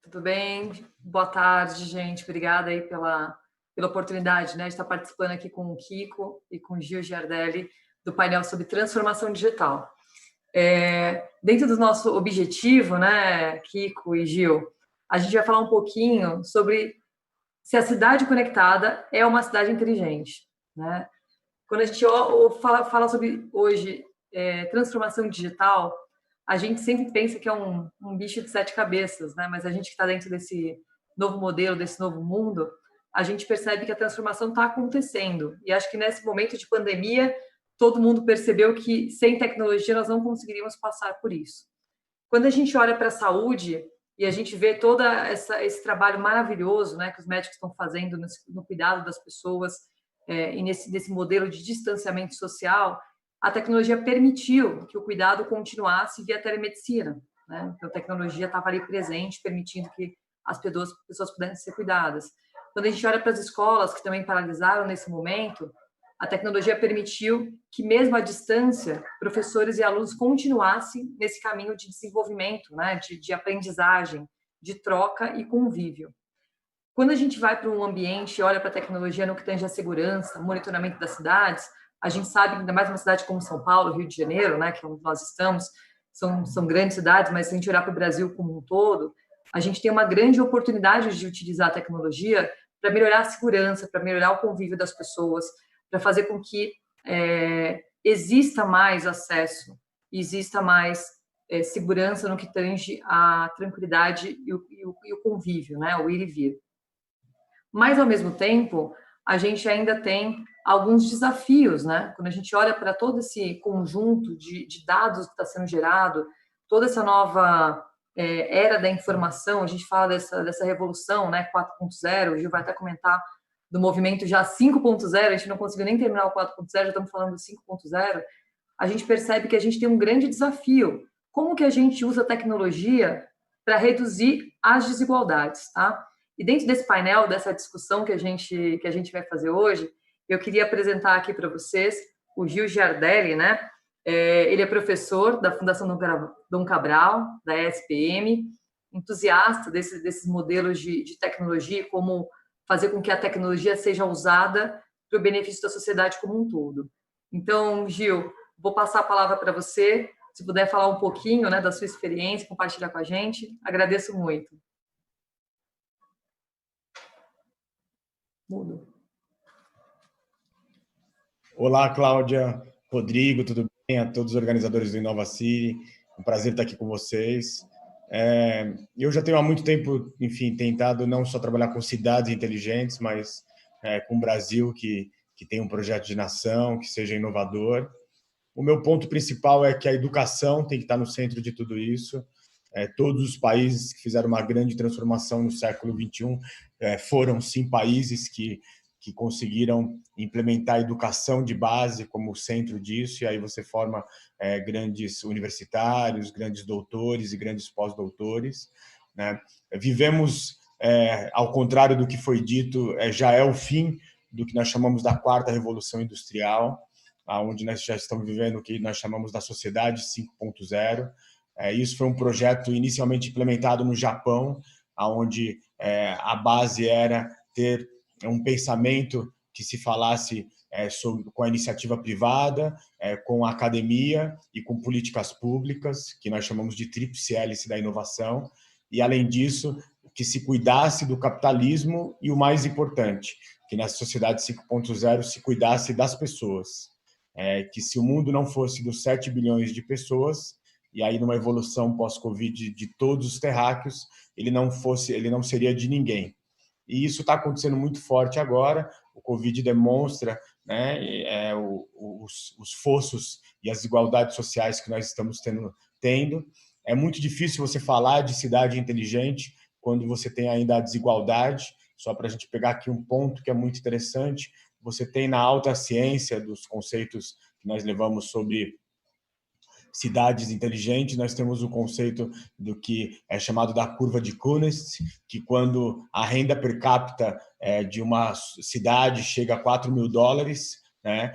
Tudo bem? Boa tarde, gente. Obrigada aí pela oportunidade, né, de estar participando aqui com o Kiko e com o Gil Giardelli do painel sobre transformação digital. Dentro do nosso objetivo, né, Kiko e Gil, a gente vai falar um pouquinho sobre se a cidade conectada é uma cidade inteligente, né? Quando a gente fala sobre hoje transformação digital, a gente sempre pensa que é um bicho de sete cabeças, né? Mas a gente que está dentro desse novo modelo, desse novo mundo, a gente percebe que a transformação está acontecendo. E acho que nesse momento de pandemia, todo mundo percebeu que sem tecnologia nós não conseguiríamos passar por isso. Quando a gente olha para a saúde e a gente vê todo esse trabalho maravilhoso, né, que os médicos estão fazendo no cuidado das pessoas e nesse modelo de distanciamento social, a tecnologia permitiu que o cuidado continuasse via telemedicina, né? Então, a tecnologia estava ali presente, permitindo que as pessoas pudessem ser cuidadas. Quando a gente olha para as escolas, que também paralisaram nesse momento, a tecnologia permitiu que, mesmo à distância, professores e alunos continuassem nesse caminho de desenvolvimento, né, de aprendizagem, de troca e convívio. Quando a gente vai para um ambiente e olha para a tecnologia no que tange a segurança, monitoramento das cidades, a gente sabe que ainda mais uma cidade como São Paulo, Rio de Janeiro, né, que é onde nós estamos, são grandes cidades, mas se a gente olhar para o Brasil como um todo, a gente tem uma grande oportunidade de utilizar a tecnologia para melhorar a segurança, para melhorar o convívio das pessoas, para fazer com que exista mais acesso, exista mais segurança no que tange a tranquilidade e o convívio, né, o ir e vir. Mas, ao mesmo tempo, a gente ainda tem alguns desafios, né? Quando a gente olha para todo esse conjunto de dados que está sendo gerado, toda essa nova era da informação, a gente fala dessa revolução, né, 4.0, o Gil vai até comentar do movimento já 5.0, a gente não conseguiu nem terminar o 4.0, já estamos falando do 5.0, a gente percebe que a gente tem um grande desafio. Como que a gente usa a tecnologia para reduzir as desigualdades, tá? E dentro desse painel, dessa discussão que a gente vai fazer hoje, eu queria apresentar aqui para vocês o Gil Giardelli, né? Ele é professor da Fundação Dom Cabral, da ESPM, entusiasta desses modelos de tecnologia, como fazer com que a tecnologia seja usada para o benefício da sociedade como um todo. Então, Gil, vou passar a palavra para você, se puder falar um pouquinho, né, da sua experiência, compartilhar com a gente, agradeço muito. Mudo. Olá, Cláudia, Rodrigo, tudo bem? A todos os organizadores do Inova City, um prazer estar aqui com vocês. Eu já tenho há muito tempo, enfim, tentado não só trabalhar com cidades inteligentes, mas com o Brasil, que tem um projeto de nação, que seja inovador. O meu ponto principal é que a educação tem que estar no centro de tudo isso. Todos os países que fizeram uma grande transformação no século XXI foram, sim, países que conseguiram implementar a educação de base como centro disso, e aí você forma grandes universitários, grandes doutores e grandes pós-doutores, né? Vivemos, ao contrário do que foi dito, já é o fim do que nós chamamos da quarta revolução industrial, onde nós já estamos vivendo o que nós chamamos da sociedade 5.0. Isso foi um projeto inicialmente implementado no Japão, onde a base era ter um pensamento que se falasse com a iniciativa privada, com a academia e com políticas públicas, que nós chamamos de tríplice hélice da inovação, e, além disso, que se cuidasse do capitalismo e, o mais importante, que na sociedade 5.0 se cuidasse das pessoas. Que se o mundo não fosse dos 7 bilhões de pessoas, e aí numa evolução pós-Covid de todos os terráqueos, ele não seria de ninguém. E isso está acontecendo muito forte agora. O Covid demonstra, né, os fossos e as desigualdades sociais que nós estamos tendo. É muito difícil você falar de cidade inteligente quando você tem ainda a desigualdade. Só para a gente pegar aqui um ponto que é muito interessante, você tem na alta ciência dos conceitos que nós levamos sobre cidades inteligentes, nós temos o conceito do que é chamado da curva de Kuhnert, que quando a renda per capita de uma cidade chega a $4.000, né,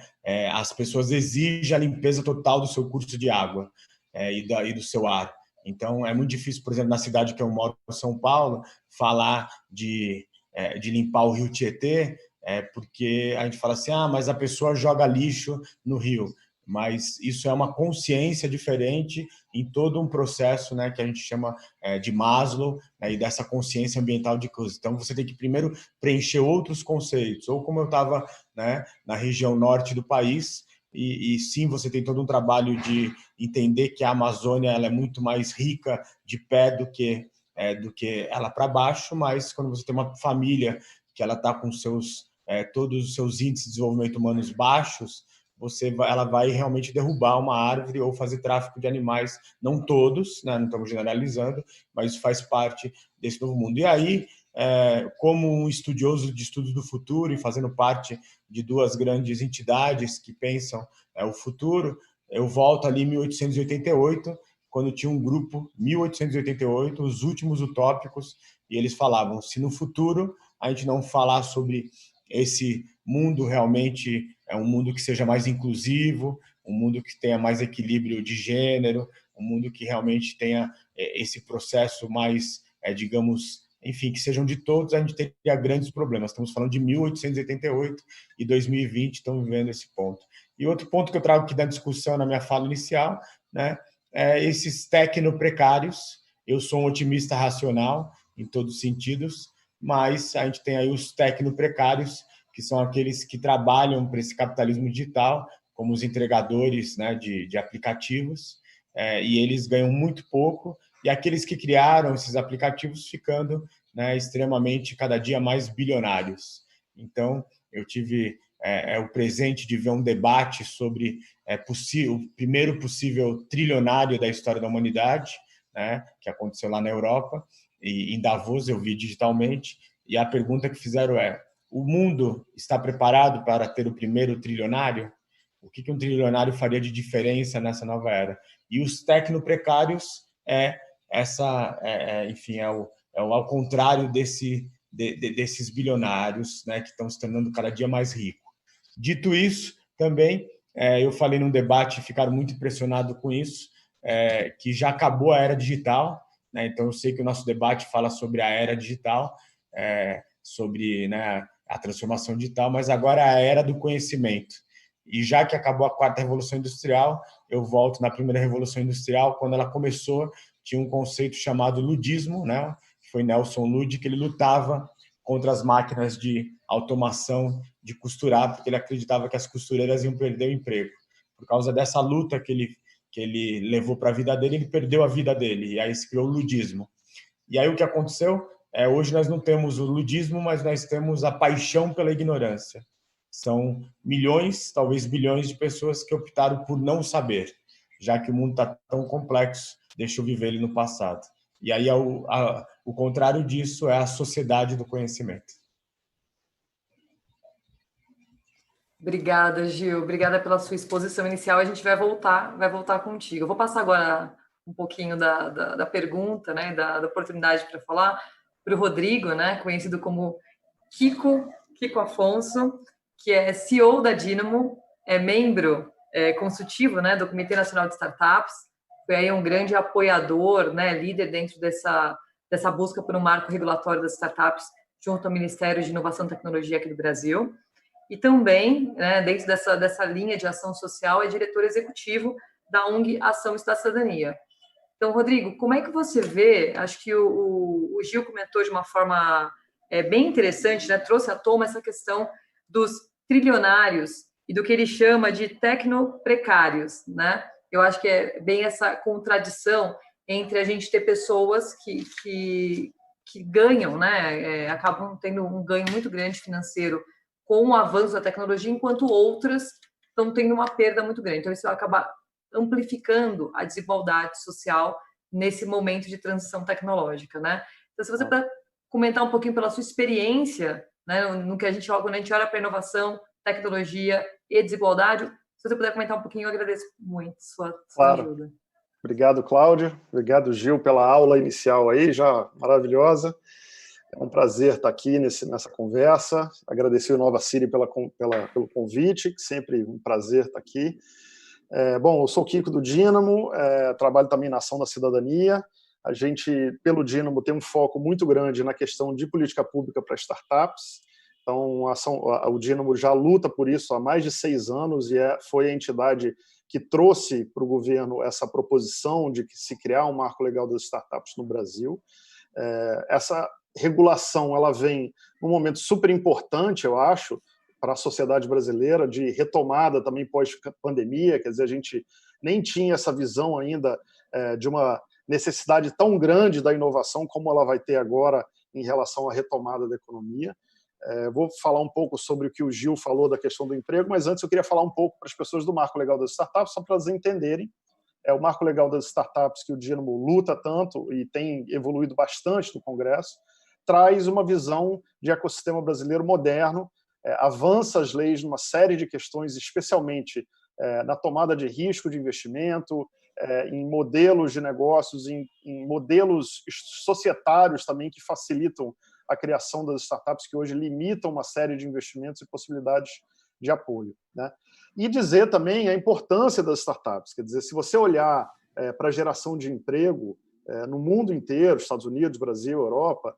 as pessoas exigem a limpeza total do seu curso de água e do seu ar. Então, é muito difícil, por exemplo, na cidade que eu moro, São Paulo, falar de limpar o rio Tietê, porque a gente fala assim, mas a pessoa joga lixo no rio. Mas isso é uma consciência diferente em todo um processo, né, que a gente chama de Maslow, né, e dessa consciência ambiental de coisas. Então, você tem que primeiro preencher outros conceitos, ou como eu estava, né, na região norte do país, e sim, você tem todo um trabalho de entender que a Amazônia ela é muito mais rica de pé do que ela para baixo, mas quando você tem uma família que ela está com todos os seus índices de desenvolvimento humanos baixos, ela vai realmente derrubar uma árvore ou fazer tráfico de animais, não todos, né, não estamos generalizando, mas isso faz parte desse novo mundo. E aí, como um estudioso de estudos do futuro e fazendo parte de duas grandes entidades que pensam o futuro, eu volto ali em 1888, quando tinha um grupo, 1888, os últimos utópicos, e eles falavam, se no futuro a gente não falar sobre esse mundo realmente é um mundo que seja mais inclusivo, um mundo que tenha mais equilíbrio de gênero, um mundo que realmente tenha esse processo mais, digamos, enfim, que sejam de todos, a gente teria grandes problemas. Estamos falando de 1888 e 2020 estamos vivendo esse ponto. E outro ponto que eu trago aqui da discussão na minha fala inicial, né, é esses tecnoprecários. Eu sou um otimista racional em todos os sentidos, mas a gente tem aí os tecnoprecários, que são aqueles que trabalham para esse capitalismo digital, como os entregadores, né, de aplicativos, e eles ganham muito pouco, e aqueles que criaram esses aplicativos ficando, né, extremamente, cada dia mais bilionários. Então, eu tive o presente de ver um debate sobre o primeiro possível trilionário da história da humanidade, né, que aconteceu lá na Europa, e em Davos eu vi digitalmente, e a pergunta que fizeram o mundo está preparado para ter o primeiro trilionário? O que um trilionário faria de diferença nessa nova era? E os tecnoprecários enfim, ao contrário desses bilionários, né, que estão se tornando cada dia mais ricos. Dito isso, também, eu falei num debate, ficaram muito impressionados com isso, que já acabou a era digital, né? Então eu sei que o nosso debate fala sobre a era digital, sobre, né, a transformação digital, mas agora é a era do conhecimento. E já que acabou a quarta revolução industrial, eu volto na primeira revolução industrial. Quando ela começou, tinha um conceito chamado ludismo, né? Foi Nelson Lud que ele lutava contra as máquinas de automação de costurar, porque ele acreditava que as costureiras iam perder o emprego. Por causa dessa luta que ele levou para a vida dele, ele perdeu a vida dele, e aí se criou o ludismo. E aí o que aconteceu? Hoje nós não temos o ludismo, mas nós temos a paixão pela ignorância. São milhões, talvez bilhões de pessoas que optaram por não saber, já que o mundo está tão complexo, deixa eu viver ele no passado. E aí o contrário disso é a sociedade do conhecimento. Obrigada, Gil. Obrigada pela sua exposição inicial. A gente vai voltar contigo. Eu vou passar agora um pouquinho da pergunta, né, da oportunidade para falar para o Rodrigo, né, conhecido como Kiko Afonso, que é CEO da Dynamo, é membro consultivo, né, do Comitê Nacional de Startups, foi aí um grande apoiador, né, líder dentro dessa busca por um marco regulatório das startups junto ao Ministério de Inovação e Tecnologia aqui do Brasil. E também, né, dentro dessa linha de ação social, é diretor executivo da ONG Ação e Cidadania. Então, Rodrigo, como é que você vê? Acho que o Gil comentou de uma forma bem interessante, né, trouxe à tona essa questão dos trilionários e do que ele chama de tecnoprecários, né? Eu acho que é bem essa contradição entre a gente ter pessoas que ganham, né, acabam tendo um ganho muito grande financeiro com o avanço da tecnologia, enquanto outras estão tendo uma perda muito grande. Então, isso vai acabar amplificando a desigualdade social nesse momento de transição tecnológica, né? Então, se você puder comentar um pouquinho pela sua experiência, né, no que a gente olha, quando a gente olha para inovação, tecnologia e desigualdade, se você puder comentar um pouquinho, eu agradeço muito sua ajuda. Obrigado, Cláudio. Obrigado, Gil, pela aula inicial aí, já maravilhosa. É um prazer estar aqui nessa conversa. Agradecer o Nova City pelo convite, que sempre um prazer estar aqui. Bom, eu sou o Kiko do Dínamo, trabalho também na Ação da Cidadania. A gente, pelo Dínamo, tem um foco muito grande na questão de política pública para startups. Então, o Dínamo já luta por isso há mais de 6 anos e foi a entidade que trouxe para o governo essa proposição de que se criar um marco legal das startups no Brasil. Essa regulação ela vem num momento super importante, eu acho, para a sociedade brasileira, de retomada também pós-pandemia. Quer dizer, a gente nem tinha essa visão ainda de uma necessidade tão grande da inovação como ela vai ter agora em relação à retomada da economia. Vou falar um pouco sobre o que o Gil falou da questão do emprego, mas antes eu queria falar um pouco para as pessoas do Marco Legal das Startups, só para elas entenderem. O Marco Legal das Startups, que o Dínamo luta tanto e tem evoluído bastante no Congresso, traz uma visão de ecossistema brasileiro moderno, avança as leis numa série de questões, especialmente na tomada de risco de investimento, em modelos de negócios, em modelos societários também que facilitam a criação das startups, que hoje limitam uma série de investimentos e possibilidades de apoio, né? E dizer também a importância das startups. Quer dizer, se você olhar para a geração de emprego no mundo inteiro, Estados Unidos, Brasil, Europa,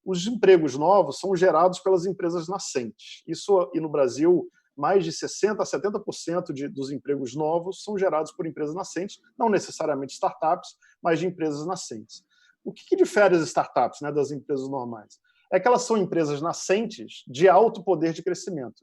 os empregos novos são gerados pelas empresas nascentes. Isso, e no Brasil, mais de 60% a 70% dos empregos novos são gerados por empresas nascentes, não necessariamente startups, mas de empresas nascentes. O que difere as startups, né, das empresas normais? É que elas são empresas nascentes de alto poder de crescimento.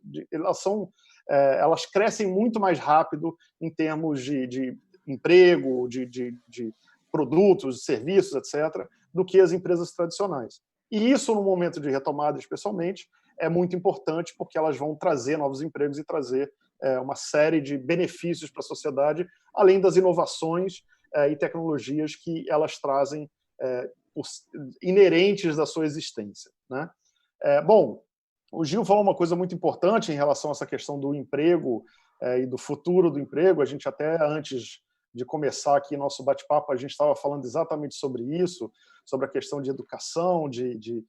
Elas crescem muito mais rápido em termos de emprego, de produtos, serviços, etc., do que as empresas tradicionais. E isso, no momento de retomada, especialmente, é muito importante porque elas vão trazer novos empregos e trazer uma série de benefícios para a sociedade, além das inovações e tecnologias que elas trazem inerentes da sua existência, né? Bom, o Gil falou uma coisa muito importante em relação a essa questão do emprego e do futuro do emprego. A gente até antes de começar aqui nosso bate-papo, a gente estava falando exatamente sobre isso, sobre a questão de educação, de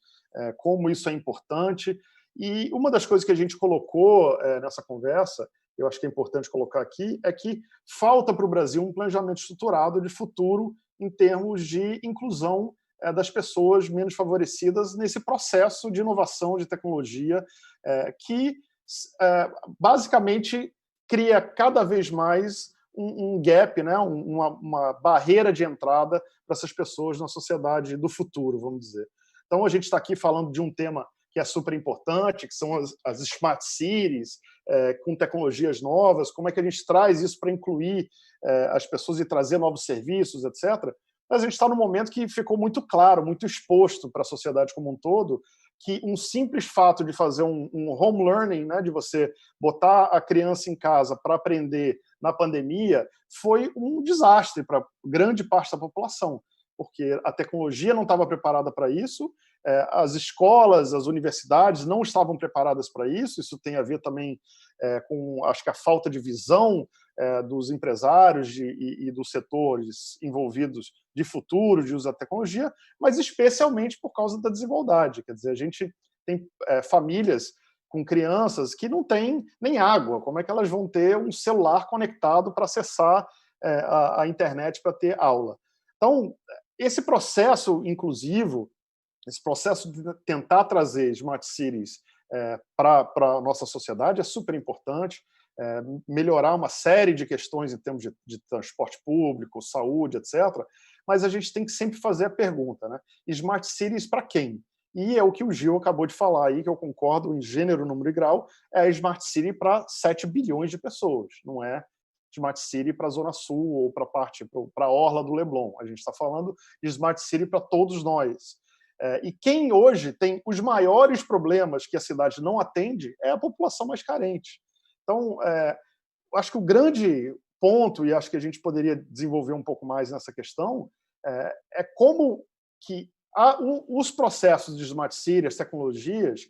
como isso é importante. E uma das coisas que a gente colocou nessa conversa, eu acho que é importante colocar aqui, é que falta para o Brasil um planejamento estruturado de futuro em termos de inclusão das pessoas menos favorecidas nesse processo de inovação, de tecnologia, que basicamente cria cada vez mais um gap, né? uma barreira de entrada para essas pessoas na sociedade do futuro, vamos dizer. Então, a gente está aqui falando de um tema que é super importante, que são as smart cities, com tecnologias novas, como é que a gente traz isso para incluir as pessoas e trazer novos serviços, etc. Mas a gente está num momento que ficou muito claro, muito exposto para a sociedade como um todo, que um simples fato de fazer um home learning, né, de você botar a criança em casa para aprender na pandemia, foi um desastre para grande parte da população, porque a tecnologia não estava preparada para isso, as escolas, as universidades não estavam preparadas para isso. Isso tem a ver também com, acho que, a falta de visão dos empresários e dos setores envolvidos de futuro, de uso da tecnologia, mas especialmente por causa da desigualdade. Quer dizer, a gente tem famílias com crianças que não têm nem água. Como é que elas vão ter um celular conectado para acessar a internet para ter aula? Então, esse processo inclusivo, esse processo de tentar trazer smart cities para a nossa sociedade é super importante, melhorar uma série de questões em termos de transporte público, saúde, etc. Mas a gente tem que sempre fazer a pergunta, né? Smart cities para quem? E é o que o Gil acabou de falar aí, que eu concordo em gênero, número e grau, é a Smart City para 7 bilhões de pessoas, não é Smart City para a Zona Sul ou para a Orla do Leblon. A gente está falando de Smart City para todos nós. E quem hoje tem os maiores problemas que a cidade não atende é a população mais carente. Então, acho que o grande ponto, e acho que a gente poderia desenvolver um pouco mais nessa questão, é como que os processos de Smart City, as tecnologias,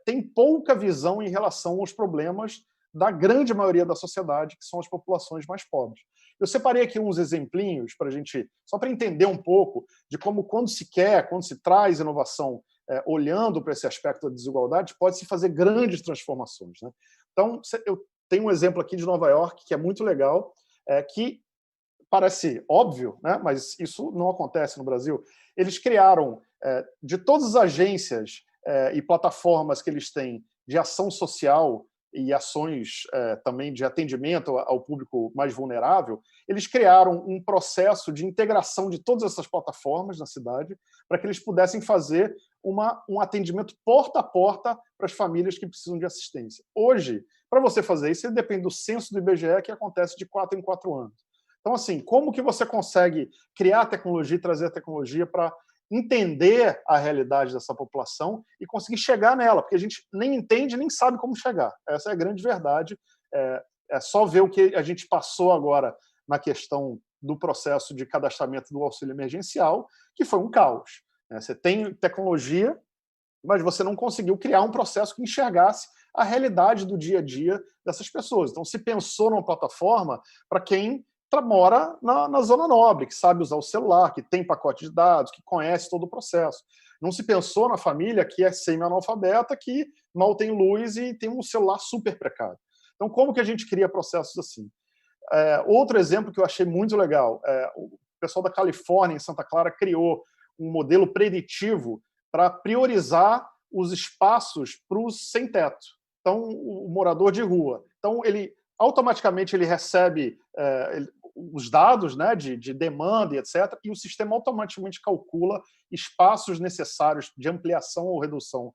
têm pouca visão em relação aos problemas da grande maioria da sociedade, que são as populações mais pobres. Eu separei aqui uns exemplinhos para a gente, só para entender um pouco de como, quando se traz inovação olhando para esse aspecto da desigualdade, pode-se fazer grandes transformações, né? Então, eu tem um exemplo aqui de Nova York que é muito legal, que parece óbvio, né? Mas isso não acontece no Brasil. Eles criaram, de todas as agências e plataformas que eles têm de ação social e ações também de atendimento ao público mais vulnerável, eles criaram um processo de integração de todas essas plataformas na cidade para que eles pudessem fazer um atendimento porta a porta para as famílias que precisam de assistência. Hoje, para você fazer isso, depende do censo do IBGE, que acontece de 4 em 4 anos. Então, assim, como que você consegue criar tecnologia e trazer a tecnologia para entender a realidade dessa população e conseguir chegar nela? Porque a gente nem entende, nem sabe como chegar. Essa é a grande verdade. É só ver o que a gente passou agora na questão do processo de cadastramento do auxílio emergencial, que foi um caos. Você tem tecnologia, mas você não conseguiu criar um processo que enxergasse a realidade do dia a dia dessas pessoas. Então, se pensou numa plataforma para quem mora na Zona Nobre, que sabe usar o celular, que tem pacote de dados, que conhece todo o processo. Não se pensou na família que é semi-analfabeta, que mal tem luz e tem um celular super precário. Então, como que a gente cria processos assim? Outro exemplo que eu achei muito legal, o pessoal da Califórnia, em Santa Clara, criou um modelo preditivo para priorizar os espaços para os sem-teto. Então, o morador de rua. Então, ele automaticamente ele recebe os dados, né, de demanda e etc., e o sistema automaticamente calcula espaços necessários de ampliação ou redução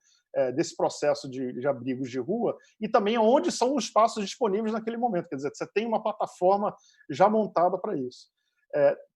desse processo de abrigos de rua e também onde são os espaços disponíveis naquele momento. Quer dizer, você tem uma plataforma já montada para isso.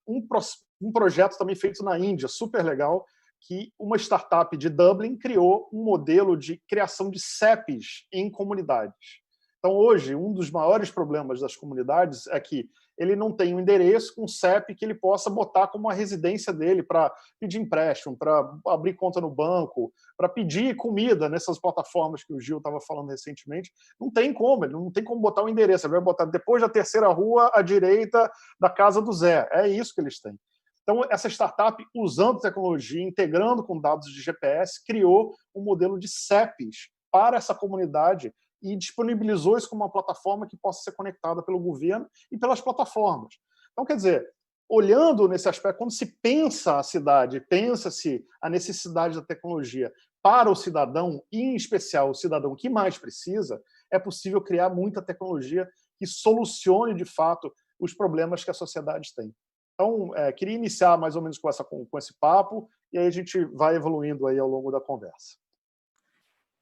Um projeto também feito na Índia, super legal, que uma startup de Dublin criou um modelo de criação de CEPs em comunidades. Então, hoje, um dos maiores problemas das comunidades é que ele não tem um endereço com CEP que ele possa botar como a residência dele para pedir empréstimo, para abrir conta no banco, para pedir comida nessas plataformas que o Gil estava falando recentemente. Não tem como, ele não tem como botar o endereço. Ele vai botar depois da terceira rua à direita da casa do Zé. É isso que eles têm. Então, essa startup, usando tecnologia, integrando com dados de GPS, criou um modelo de CEPs para essa comunidade e disponibilizou isso como uma plataforma que possa ser conectada pelo governo e pelas plataformas. Então, quer dizer, olhando nesse aspecto, quando se pensa a cidade, pensa-se a necessidade da tecnologia para o cidadão, e em especial o cidadão que mais precisa, é possível criar muita tecnologia que solucione, de fato, os problemas que a sociedade tem. Então, queria iniciar mais ou menos com esse papo, e aí a gente vai evoluindo aí ao longo da conversa.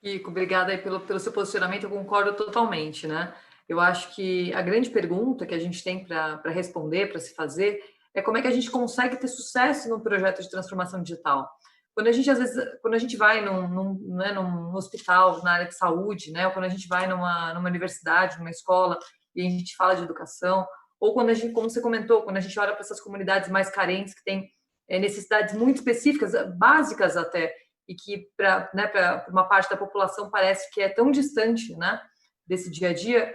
Kiko, obrigada aí pelo seu posicionamento, eu concordo totalmente, né? Eu acho que a grande pergunta que a gente tem para responder, para se fazer, é como é que a gente consegue ter sucesso no projeto de transformação digital. Quando a gente, às vezes, quando a gente vai num hospital, na área de saúde, né? Ou quando a gente vai numa universidade, numa escola, e a gente fala de educação, ou quando a gente, como você comentou, quando a gente olha para essas comunidades mais carentes, que têm necessidades muito específicas, básicas até, e que para uma parte da população parece que é tão distante, né, desse dia a dia,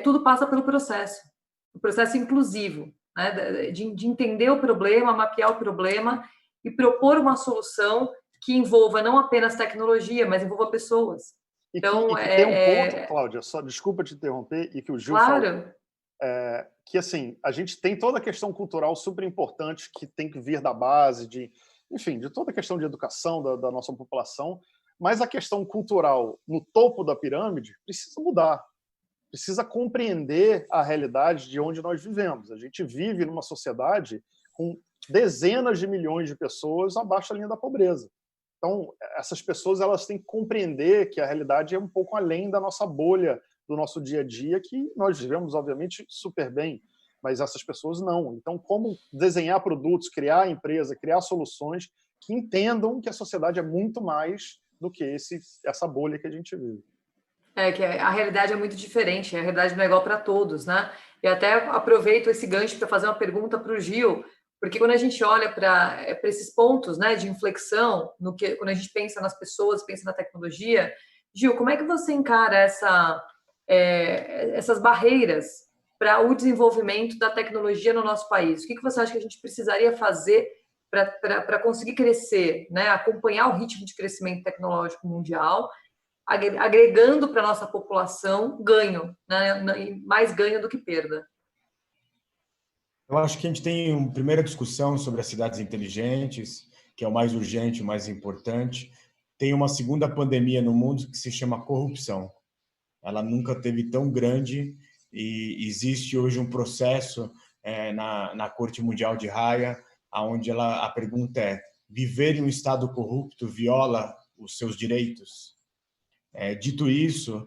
tudo passa pelo processo, o processo inclusivo, né, de entender o problema, mapear o problema e propor uma solução que envolva não apenas tecnologia, mas envolva pessoas. Então, e que tem um ponto, Cláudia, só desculpa te interromper, e que o Gil falou, que assim, a gente tem toda a questão cultural super importante que tem que vir da base, enfim, de toda a questão de educação da nossa população, mas a questão cultural no topo da pirâmide precisa mudar, precisa compreender a realidade de onde nós vivemos. A gente vive numa sociedade com dezenas de milhões de pessoas abaixo da linha da pobreza. Então, essas pessoas elas têm que compreender que a realidade é um pouco além da nossa bolha, do nosso dia a dia, que nós vivemos, obviamente, super bem, mas essas pessoas não. Então, como desenhar produtos, criar empresa, criar soluções que entendam que a sociedade é muito mais do que essa bolha que a gente vive. Que a realidade é muito diferente, a realidade não é igual para todos, né? E até aproveito esse gancho para fazer uma pergunta para o Gil, porque quando a gente olha para esses pontos, né, de inflexão, quando a gente pensa nas pessoas, pensa na tecnologia, Gil, como é que você encara essas barreiras para o desenvolvimento da tecnologia no nosso país? O que você acha que a gente precisaria fazer para conseguir crescer, né? Acompanhar o ritmo de crescimento tecnológico mundial, agregando para a nossa população ganho, né? Mais ganho do que perda. Eu acho que a gente tem uma primeira discussão sobre as cidades inteligentes, que é o mais urgente, o mais importante. Tem uma segunda pandemia no mundo que se chama corrupção. Ela nunca teve tão grande e existe hoje um processo na Corte Mundial de Haia, onde a pergunta é: viver em um Estado corrupto viola os seus direitos? Dito isso,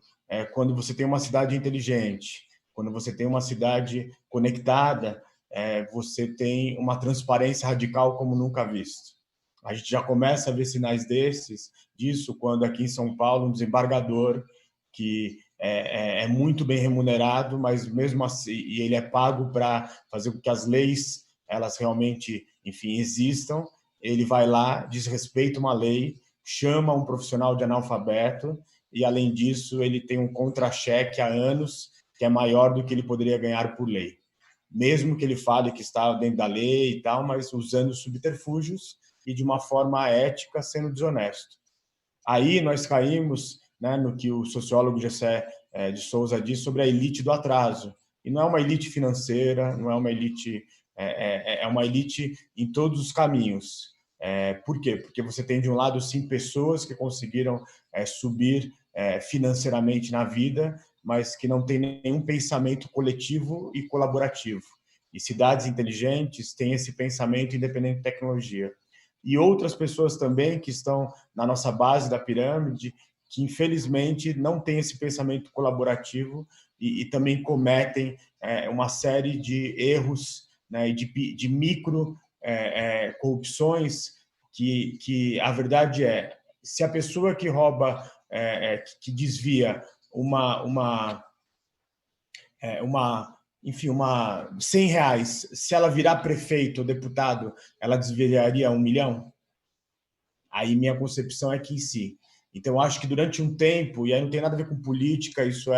quando você tem uma cidade inteligente, quando você tem uma cidade conectada, você tem uma transparência radical como nunca visto. A gente já começa a ver sinais disso quando aqui em São Paulo um desembargador que é muito bem remunerado, mas mesmo assim, e ele é pago para fazer com que as leis elas realmente, enfim, existam. Ele vai lá, desrespeita uma lei, chama um profissional de analfabeto e, além disso, ele tem um contra-cheque há anos que é maior do que ele poderia ganhar por lei. Mesmo que ele fale que está dentro da lei e tal, mas usando subterfúgios e de uma forma ética, sendo desonesto. Aí nós caímos, né, no que o sociólogo Gessé de Souza diz sobre a elite do atraso. E não é uma elite financeira, não é uma elite... É uma elite em todos os caminhos. Por quê? Porque você tem, de um lado, sim, pessoas que conseguiram subir financeiramente na vida, mas que não têm nenhum pensamento coletivo e colaborativo. E cidades inteligentes têm esse pensamento independente de tecnologia. E outras pessoas também que estão na nossa base da pirâmide, que infelizmente não têm esse pensamento colaborativo e também cometem uma série de erros, né, e de micro corrupções que a verdade é, se a pessoa que rouba, que desvia enfim, R$100, se ela virar prefeito ou deputado, ela desviaria 1 milhão? Aí minha concepção é que sim. Então, eu acho que durante um tempo, e aí não tem nada a ver com política, isso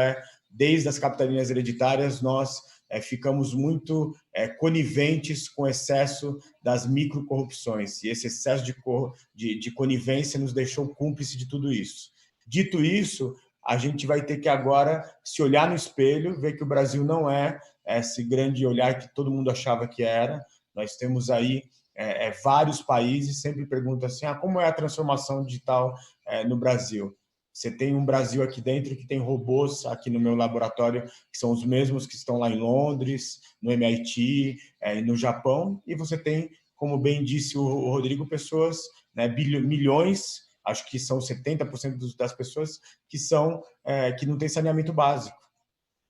desde as capitanias hereditárias, nós ficamos muito coniventes com o excesso das microcorrupções, e esse excesso de conivência nos deixou cúmplice de tudo isso. Dito isso, a gente vai ter que agora se olhar no espelho, ver que o Brasil não é esse grande olhar que todo mundo achava que era. Nós temos aí vários países, sempre perguntam assim, como é a transformação digital no Brasil? Você tem um Brasil aqui dentro que tem robôs aqui no meu laboratório, que são os mesmos que estão lá em Londres, no MIT, e no Japão, e você tem, como bem disse o Rodrigo, pessoas, né, milhões, acho que são 70% das pessoas que não têm saneamento básico,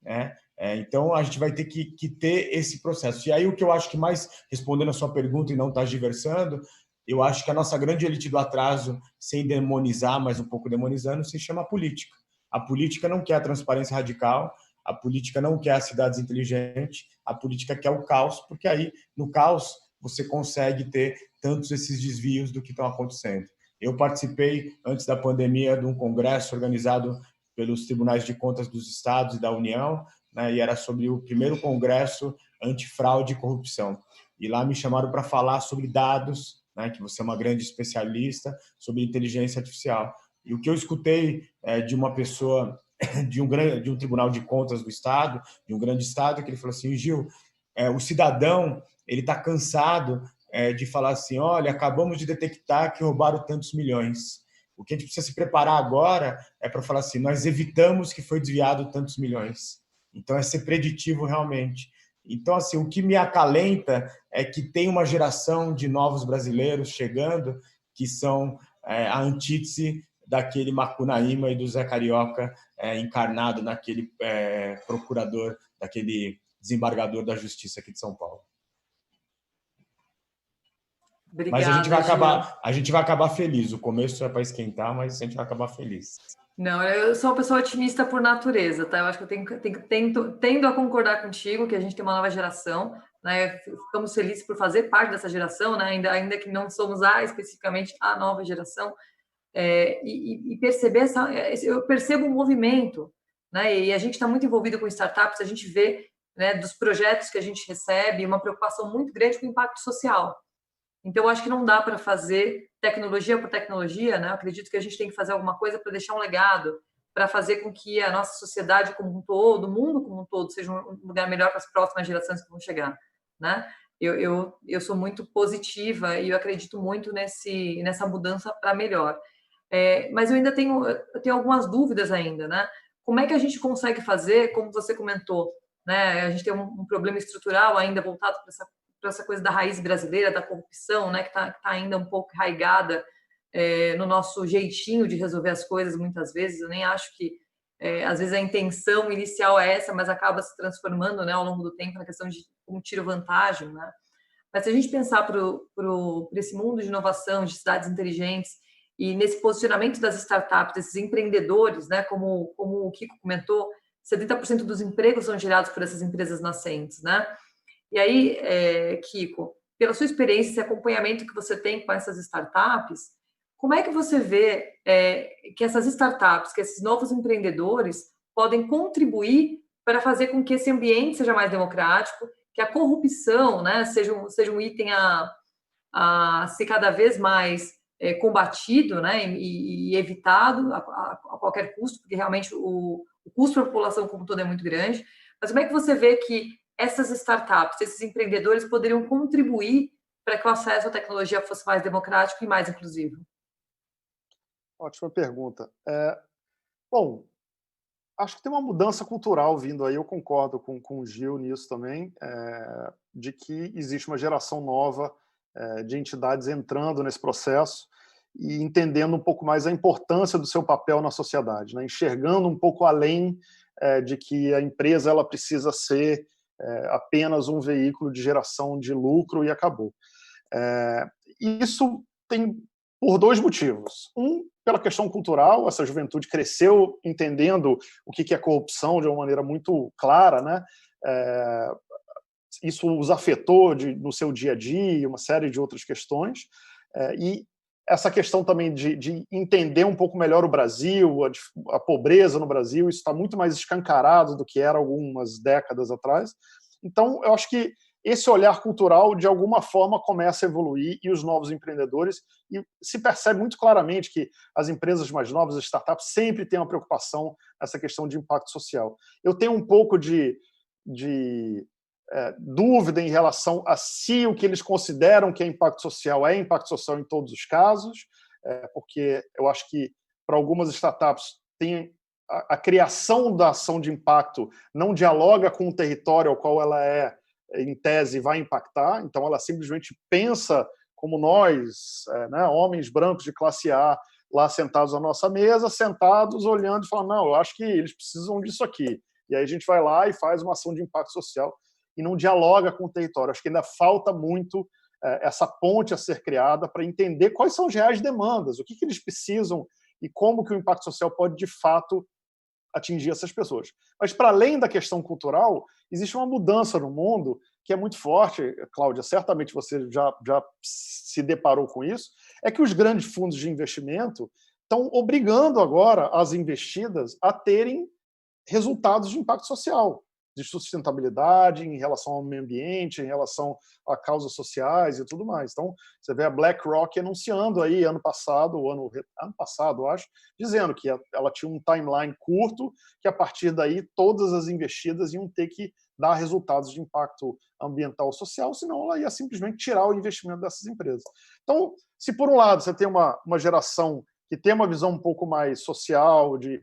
né? Então, a gente vai ter que ter esse processo. E aí, o que eu acho que mais, respondendo a sua pergunta e não está diversando, eu acho que a nossa grande elite do atraso, sem demonizar, mas um pouco demonizando, se chama política. A política não quer a transparência radical, a política não quer as cidades inteligentes, a política quer o caos, porque aí, no caos, você consegue ter tantos esses desvios do que estão acontecendo. Eu participei, antes da pandemia, de um congresso organizado pelos Tribunais de Contas dos Estados e da União, né, e era sobre o primeiro congresso antifraude e corrupção. E lá me chamaram para falar sobre dados, né, que você é uma grande especialista, sobre inteligência artificial. E o que eu escutei de uma pessoa de um Tribunal de Contas do Estado, de um grande Estado, que ele falou assim, Gil, o cidadão ele está cansado de falar assim, olha, acabamos de detectar que roubaram tantos milhões. O que a gente precisa se preparar agora é para falar assim, nós evitamos que foi desviado tantos milhões. Então, é ser preditivo realmente. Então, assim, o que me acalenta é que tem uma geração de novos brasileiros chegando que são a antítese daquele Macunaíma e do Zé Carioca encarnado naquele procurador, daquele desembargador da Justiça aqui de São Paulo. Obrigada, mas a gente vai acabar feliz. O começo é para esquentar, mas a gente vai acabar feliz. Não, eu sou uma pessoa otimista por natureza, tá? Eu acho que eu tendo a concordar contigo que a gente tem uma nova geração, né? Ficamos felizes por fazer parte dessa geração, né? Ainda que não somos especificamente a nova geração, e perceber eu percebo um movimento, né? E a gente está muito envolvido com startups, a gente vê, né, dos projetos que a gente recebe uma preocupação muito grande com o impacto social. Então, eu acho que não dá para fazer tecnologia por tecnologia, né? Eu acredito que a gente tem que fazer alguma coisa para deixar um legado, para fazer com que a nossa sociedade como um todo, o mundo como um todo, seja um lugar melhor para as próximas gerações que vão chegar, né? Eu sou muito positiva e eu acredito muito nessa mudança para melhor. Mas eu tenho algumas dúvidas ainda, né? Como é que a gente consegue fazer, como você comentou, né? A gente tem um problema estrutural ainda voltado para essa coisa da raiz brasileira, da corrupção, né? Que tá ainda um pouco arraigada no nosso jeitinho de resolver as coisas, muitas vezes. Eu nem acho que, às vezes, a intenção inicial é essa, mas acaba se transformando, né, ao longo do tempo na questão de como tiro vantagem, né? Mas se a gente pensar para esse mundo de inovação, de cidades inteligentes, e nesse posicionamento das startups, desses empreendedores, né, como o Kiko comentou, 70% dos empregos são gerados por essas empresas nascentes, né? E aí, Kiko, pela sua experiência, esse acompanhamento que você tem com essas startups, como é que você vê que essas startups, que esses novos empreendedores podem contribuir para fazer com que esse ambiente seja mais democrático, que a corrupção, né, seja um item a ser cada vez mais combatido, né, e evitado a qualquer custo, porque realmente o custo para a população como um todo é muito grande. Mas como é que você vê que essas startups, esses empreendedores poderiam contribuir para que o acesso à tecnologia fosse mais democrático e mais inclusivo? Ótima pergunta. Bom, acho que tem uma mudança cultural vindo aí, eu concordo com o Gil nisso também, de que existe uma geração nova de entidades entrando nesse processo e entendendo um pouco mais a importância do seu papel na sociedade, né? Enxergando um pouco além de que a empresa ela precisa ser apenas um veículo de geração de lucro e acabou. Isso tem por dois motivos. Pela questão cultural, essa juventude cresceu entendendo o que é corrupção de uma maneira muito clara, né? Isso os afetou no seu dia a dia, uma série de outras questões, e essa questão também de entender um pouco melhor o Brasil, a pobreza no Brasil, isso está muito mais escancarado do que era algumas décadas atrás. Então, eu acho que esse olhar cultural, de alguma forma, começa a evoluir e os novos empreendedores, e se percebe muito claramente que as empresas mais novas, as startups, sempre têm uma preocupação nessa questão de impacto social. Eu tenho um pouco de dúvida em relação a se o que eles consideram que é impacto social em todos os casos, porque eu acho que para algumas startups tem a criação da ação de impacto não dialoga com o território ao qual ela em tese, vai impactar, então ela simplesmente pensa como nós, né, homens brancos de classe A, lá sentados à nossa mesa, sentados, olhando e falando, não, eu acho que eles precisam disso aqui. E aí a gente vai lá e faz uma ação de impacto social e não dialoga com o território. Acho que ainda falta muito essa ponte a ser criada para entender quais são as reais demandas, o que eles precisam e como que o impacto social pode, de fato, atingir essas pessoas. Mas, para além da questão cultural, existe uma mudança no mundo que é muito forte, Cláudia, certamente você já se deparou com isso, é que os grandes fundos de investimento estão obrigando agora as investidas a terem resultados de impacto social, de sustentabilidade em relação ao meio ambiente, em relação a causas sociais e tudo mais. Então, você vê a BlackRock anunciando aí ano passado, eu acho, dizendo que ela tinha um timeline curto, que a partir daí todas as investidas iam ter que dar resultados de impacto ambiental ou social, senão ela ia simplesmente tirar o investimento dessas empresas. Então, se por um lado você tem uma geração que tem uma visão um pouco mais social, de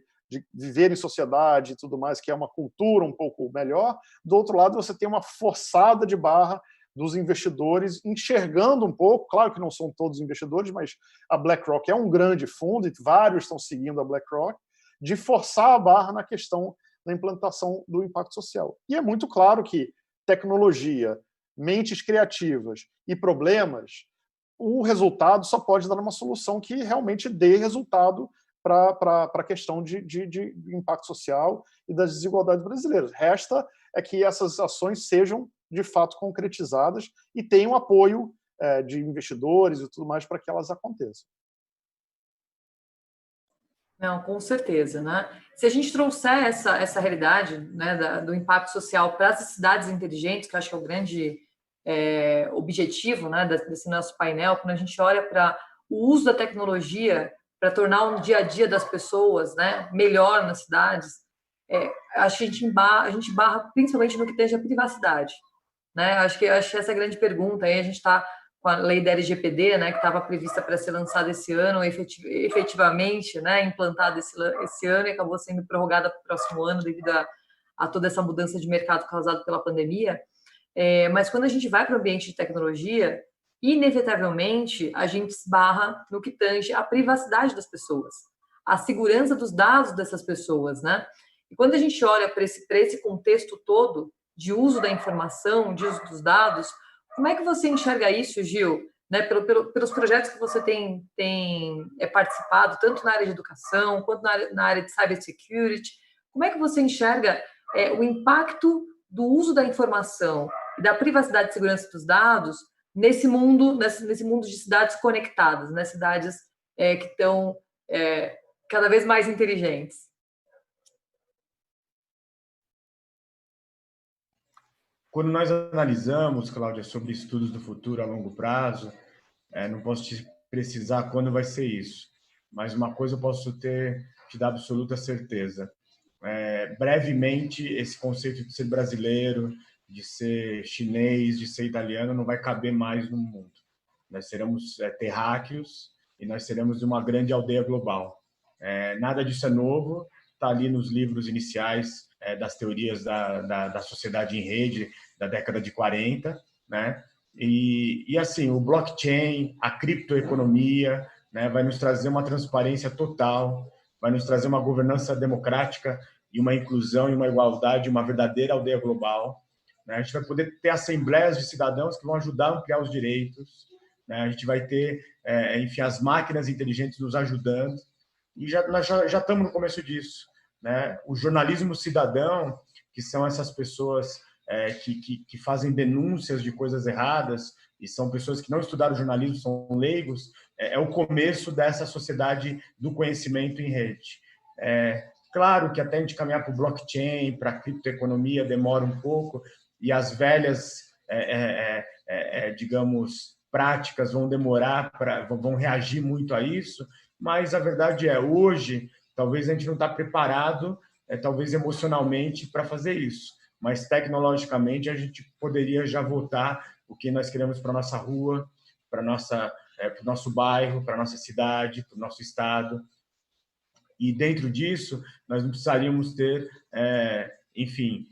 viver em sociedade e tudo mais, que é uma cultura um pouco melhor. Do outro lado, você tem uma forçada de barra dos investidores enxergando um pouco, claro que não são todos investidores, mas a BlackRock é um grande fundo e vários estão seguindo a BlackRock, de forçar a barra na questão da implantação do impacto social. E é muito claro que tecnologia, mentes criativas e problemas, o resultado só pode dar uma solução que realmente dê resultado para a questão de impacto social e das desigualdades brasileiras. Resta é que essas ações sejam, de fato, concretizadas e tenham apoio de investidores e tudo mais para que elas aconteçam. Não, com certeza, né? Se a gente trouxer essa realidade, né, do impacto social para as cidades inteligentes, que eu acho que é objetivo, né, desse nosso painel, quando a gente olha para o uso da tecnologia para tornar o dia a dia das pessoas, né, melhor nas cidades, acho que a gente barra principalmente no que tange a privacidade, né? Acho que essa é a grande pergunta. Aí a gente está com a lei da LGPD, né, que estava prevista para ser lançada esse ano, efetivamente, né, implantada esse ano e acabou sendo prorrogada para o próximo ano devido a toda essa mudança de mercado causada pela pandemia. Mas quando a gente vai para o ambiente de tecnologia, inevitavelmente a gente esbarra no que tange a privacidade das pessoas, a segurança dos dados dessas pessoas, né? E quando a gente olha para esse contexto todo de uso da informação, de uso dos dados, como é que você enxerga isso, Gil? Né, pelos projetos que você tem participado, tanto na área de educação, quanto na área de cybersecurity, como é que você enxerga o impacto do uso da informação e da privacidade e segurança dos dados nesse mundo de cidades conectadas, né, cidades que estão cada vez mais inteligentes? Quando nós analisamos, Cláudia, sobre estudos do futuro a longo prazo, não posso te precisar quando vai ser isso, mas uma coisa eu posso te dar absoluta certeza. Brevemente, esse conceito de ser brasileiro, de ser chinês, de ser italiano, não vai caber mais no mundo. Nós seremos terráqueos e nós seremos uma grande aldeia global. Nada disso é novo, está ali nos livros iniciais das teorias da sociedade em rede da década de 40, né? E assim, o blockchain, a criptoeconomia, né, vai nos trazer uma transparência total, vai nos trazer uma governança democrática e uma inclusão e uma igualdade, uma verdadeira aldeia global. Né? A gente vai poder ter assembleias de cidadãos que vão ajudar a ampliar os direitos. Né? A gente vai ter, enfim, as máquinas inteligentes nos ajudando. E nós já estamos no começo disso. Né? O jornalismo cidadão, que são essas pessoas que fazem denúncias de coisas erradas, e são pessoas que não estudaram jornalismo, são leigos, é o começo dessa sociedade do conhecimento em rede. Claro que até a gente caminhar para o blockchain, para a criptoeconomia, demora um pouco, e as velhas, digamos, práticas vão demorar, vão reagir muito a isso, mas a verdade hoje, talvez a gente não está preparado, talvez emocionalmente, para fazer isso, mas tecnologicamente a gente poderia já voltar o que nós queremos para a nossa rua, para o nosso bairro, para a nossa cidade, para o nosso estado. E dentro disso, nós não precisaríamos ter, enfim,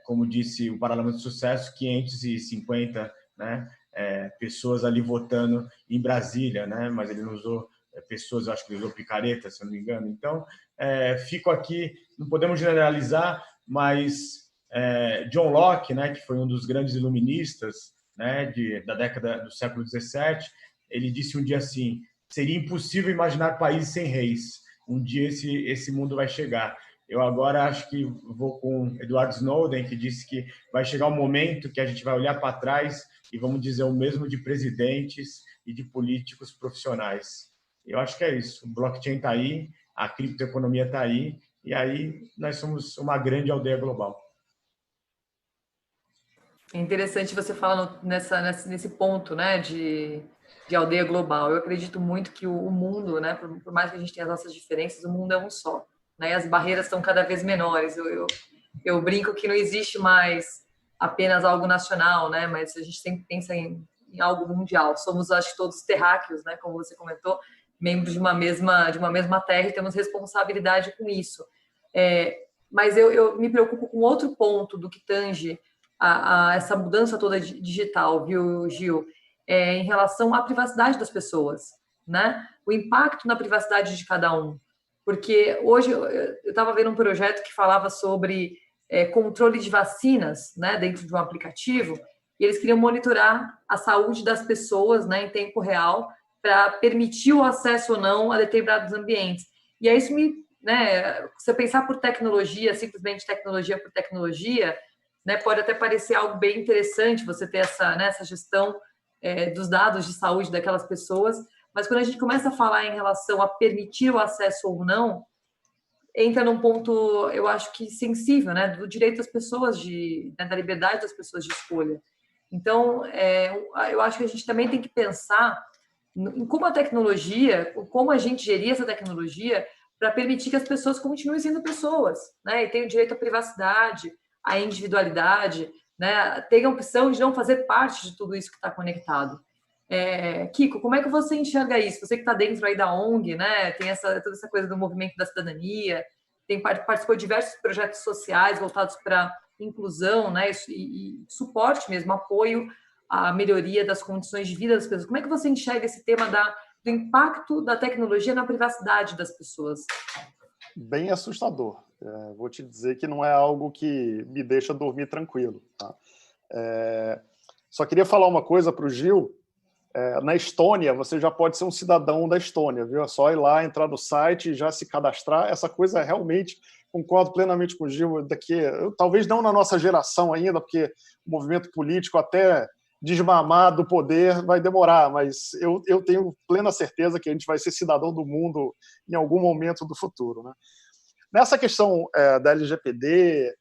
como disse o Parlamento de Sucesso, 550, né, pessoas ali votando em Brasília, né, mas ele não usou pessoas, eu acho que ele usou picareta, se eu não me engano. Então, fico aqui, não podemos generalizar, mas John Locke, né, que foi um dos grandes iluministas, né, da década do século XVII, ele disse um dia assim: seria impossível imaginar países sem reis. Um dia esse mundo vai chegar. Eu agora acho que vou com Edward Snowden, que disse que vai chegar um momento que a gente vai olhar para trás e vamos dizer o mesmo de presidentes e de políticos profissionais. Eu acho que é isso. O blockchain está aí, a criptoeconomia está aí, e aí nós somos uma grande aldeia global. É interessante você falar nesse ponto, né, de aldeia global. Eu acredito muito que o mundo, né, por mais que a gente tenha as nossas diferenças, o mundo é um só, né, e as barreiras estão cada vez menores. Eu brinco que não existe mais apenas algo nacional, né, mas a gente sempre pensa em algo mundial. Somos, acho que, todos terráqueos, né, como você comentou, membros de uma mesma terra e temos responsabilidade com isso. Mas eu me preocupo com outro ponto do que tange a essa mudança toda digital, viu, Gil? Em relação à privacidade das pessoas, né? O impacto na privacidade de cada um. Porque hoje eu estava vendo um projeto que falava sobre controle de vacinas, né, dentro de um aplicativo, e eles queriam monitorar a saúde das pessoas, né, em tempo real, para permitir o acesso ou não a determinados ambientes. E aí isso né, se eu pensar por tecnologia, simplesmente tecnologia por tecnologia, né, pode até parecer algo bem interessante você ter essa gestão dos dados de saúde daquelas pessoas, mas quando a gente começa a falar em relação a permitir o acesso ou não, entra num ponto, eu acho que sensível, né, do direito das pessoas, da liberdade das pessoas de escolha. Então, eu acho que a gente também tem que pensar em como a tecnologia, como a gente gerir essa tecnologia para permitir que as pessoas continuem sendo pessoas, né? E tenham direito à privacidade, à individualidade, né? Tenham a opção de não fazer parte de tudo isso que está conectado. Kiko, como é que você enxerga isso? Você que está dentro aí da ONG, né? Tem toda essa coisa do movimento da cidadania, participou de diversos projetos sociais voltados para inclusão, né? E suporte mesmo, apoio à melhoria das condições de vida das pessoas. Como é que você enxerga esse tema do impacto da tecnologia na privacidade das pessoas? Bem assustador. Vou te dizer que não é algo que me deixa dormir tranquilo. Tá? Só queria falar uma coisa para o Gil. Na Estônia, você já pode ser um cidadão da Estônia, viu? É só ir lá, entrar no site e já se cadastrar. Essa coisa realmente, concordo plenamente com o Gil, talvez não na nossa geração ainda, porque o movimento político até desmamar do poder vai demorar, mas eu tenho plena certeza que a gente vai ser cidadão do mundo em algum momento do futuro. Né? Nessa questão da LGPD,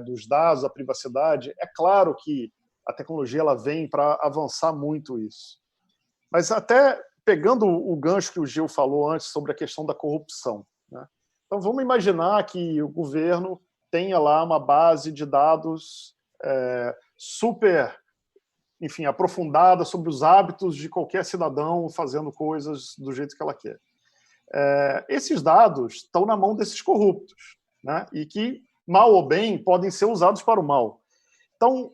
dos dados, da privacidade, é claro que a tecnologia ela vem para avançar muito isso. Mas até pegando o gancho que o Gil falou antes sobre a questão da corrupção. Né? Então, vamos imaginar que o governo tenha lá uma base de dados super, enfim, aprofundada sobre os hábitos de qualquer cidadão fazendo coisas do jeito que ela quer. Esses dados estão na mão desses corruptos, né? E que, mal ou bem, podem ser usados para o mal. Então,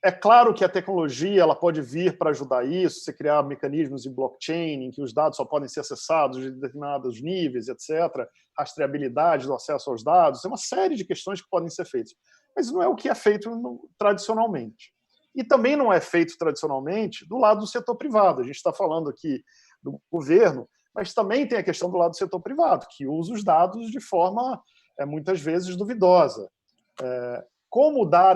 é claro que a tecnologia ela pode vir para ajudar isso, você criar mecanismos em blockchain, em que os dados só podem ser acessados de determinados níveis, etc., rastreabilidade do acesso aos dados, tem uma série de questões que podem ser feitas. Mas não é o que é feito tradicionalmente. E também não é feito tradicionalmente do lado do setor privado. A gente está falando aqui do governo, mas também tem a questão do lado do setor privado, que usa os dados de forma, muitas vezes, duvidosa. Como dar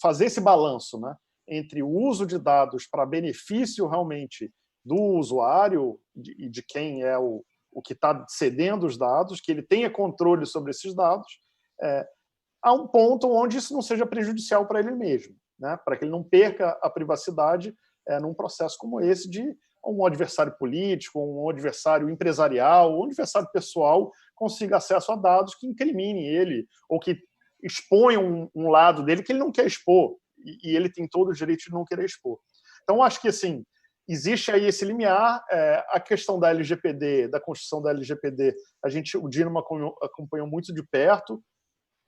fazer esse balanço, né, entre o uso de dados para benefício realmente do usuário e de quem é o que está cedendo os dados, que ele tenha controle sobre esses dados, a um ponto onde isso não seja prejudicial para ele mesmo, né, para que ele não perca a privacidade num processo como esse de um adversário político, um adversário empresarial, um adversário pessoal consiga acesso a dados que incriminem ele ou que exponham um lado dele que ele não quer expor e ele tem todo o direito de não querer expor. Então, acho que assim, existe aí esse limiar. A questão da LGPD, da construção da LGPD, o Dino acompanhou muito de perto,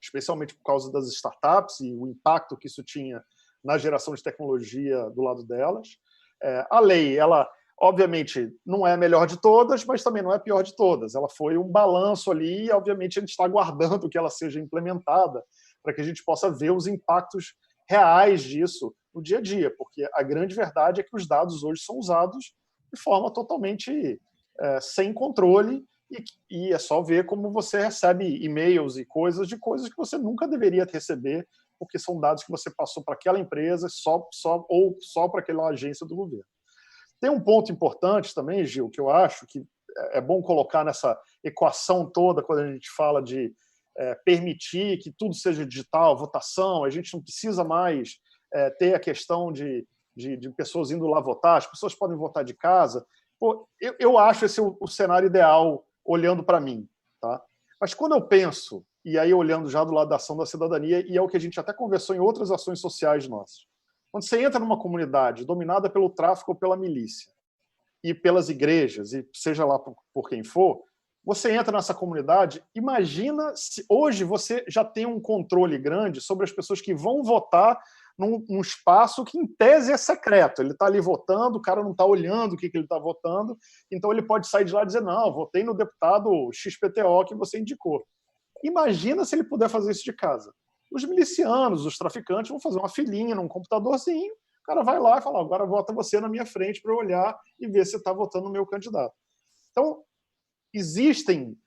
especialmente por causa das startups e o impacto que isso tinha na geração de tecnologia do lado delas. A lei, ela obviamente não é a melhor de todas, mas também não é a pior de todas. Ela foi um balanço ali e, obviamente, a gente está aguardando que ela seja implementada para que a gente possa ver os impactos reais disso no dia a dia, porque a grande verdade é que os dados hoje são usados de forma totalmente sem controle e é só ver como você recebe e-mails e coisas que você nunca deveria receber, porque são dados que você passou para aquela empresa ou só para aquela agência do governo. Tem um ponto importante também, Gil, que eu acho que é bom colocar nessa equação toda quando a gente fala de permitir que tudo seja digital, votação, a gente não precisa mais ter a questão de pessoas indo lá votar, as pessoas podem votar de casa. Pô, eu acho esse o cenário ideal olhando para mim. Tá? Mas quando eu penso, e aí olhando já do lado da ação da cidadania, e é o que a gente até conversou em outras ações sociais nossas, quando você entra numa comunidade dominada pelo tráfico ou pela milícia, e pelas igrejas, e seja lá por quem for, você entra nessa comunidade, imagina se hoje você já tem um controle grande sobre as pessoas que vão votar num espaço que, em tese, é secreto. Ele está ali votando, o cara não está olhando o que ele está votando, então ele pode sair de lá e dizer, não, votei no deputado XPTO que você indicou. Imagina se ele puder fazer isso de casa. Os milicianos, os traficantes vão fazer uma filinha num computadorzinho, o cara vai lá e fala, agora vota você na minha frente para eu olhar e ver se você está votando no meu candidato. Então, existem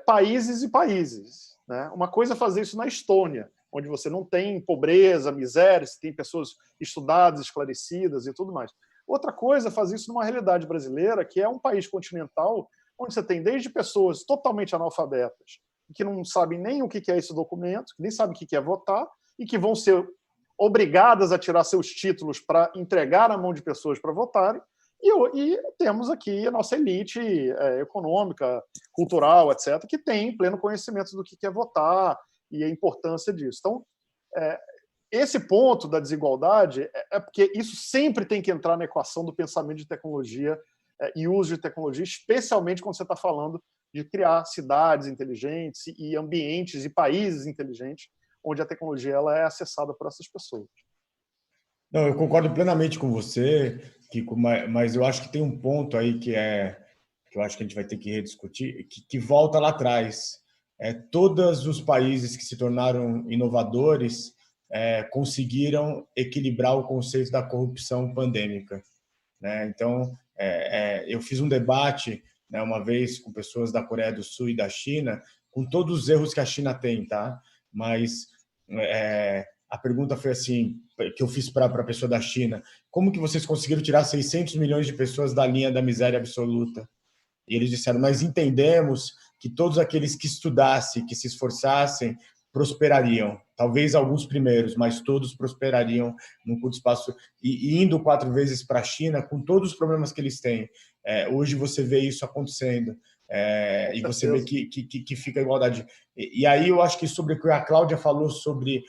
países e países. Né? Uma coisa é fazer isso na Estônia, onde você não tem pobreza, miséria, você tem pessoas estudadas, esclarecidas e tudo mais. Outra coisa é fazer isso numa realidade brasileira, que é um país continental, onde você tem desde pessoas totalmente analfabetas, que não sabem nem o que é esse documento, que nem sabem o que é votar, e que vão ser obrigadas a tirar seus títulos para entregar na mão de pessoas para votarem, e temos aqui a nossa elite econômica, cultural, etc., que tem pleno conhecimento do que é votar e a importância disso. Então, esse ponto da desigualdade é porque isso sempre tem que entrar na equação do pensamento de tecnologia e uso de tecnologia, especialmente quando você está falando de criar cidades inteligentes e ambientes e países inteligentes, onde a tecnologia ela é acessada por essas pessoas. Não, eu concordo plenamente com você, Kiko, mas eu acho que tem um ponto aí que eu acho que a gente vai ter que rediscutir, que volta lá atrás. Todos os países que se tornaram inovadores conseguiram equilibrar o conceito da corrupção pandêmica, né? Então, eu fiz um debate, né, uma vez com pessoas da Coreia do Sul e da China, com todos os erros que a China tem, tá? Mas a pergunta foi assim, que eu fiz para a pessoa da China: como que vocês conseguiram tirar 600 milhões de pessoas da linha da miséria absoluta? E eles disseram: nós entendemos que todos aqueles que estudassem, que se esforçassem, prosperariam. Talvez alguns primeiros, mas todos prosperariam num curto espaço. E indo 4 vezes para a China, com todos os problemas que eles têm. Hoje você vê isso acontecendo. E você vê que fica a igualdade. E aí eu acho que sobre o que a Cláudia falou sobre